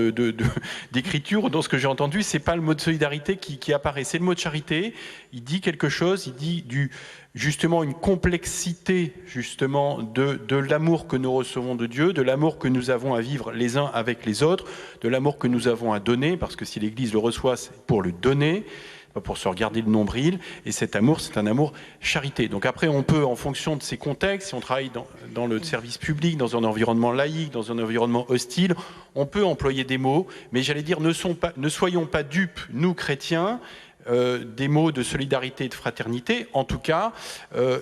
d'écriture, dans ce que j'ai entendu, c'est pas le mot de solidarité qui apparaît. C'est le mot de charité. Il dit quelque chose. Il dit justement une complexité justement de l'amour que nous recevons de Dieu, de l'amour que nous avons à vivre les uns avec les autres, de l'amour que nous avons à donner, parce que si l'Église le reçoit, c'est pour le donner, pas pour se regarder le nombril, et cet amour, c'est un amour charité. Donc après, on peut, en fonction de ces contextes, si on travaille dans le service public, dans un environnement laïque, dans un environnement hostile, on peut employer des mots, mais j'allais dire, ne soyons pas dupes, nous chrétiens, des mots de solidarité et de fraternité. En tout cas,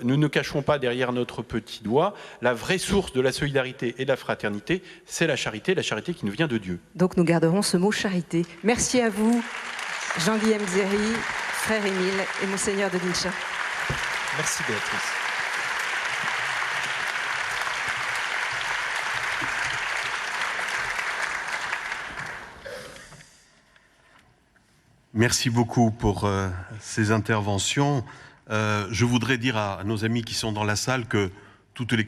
nous ne cachons pas derrière notre petit doigt la vraie source de la solidarité et de la fraternité, c'est la charité qui nous vient de Dieu. Donc nous garderons ce mot charité. Merci à vous, Jean-Guillaume Xéry, frère Émile et Monseigneur de Guincha. Merci Béatrice. Merci beaucoup pour ces interventions. Je voudrais dire à nos amis qui sont dans la salle que toutes les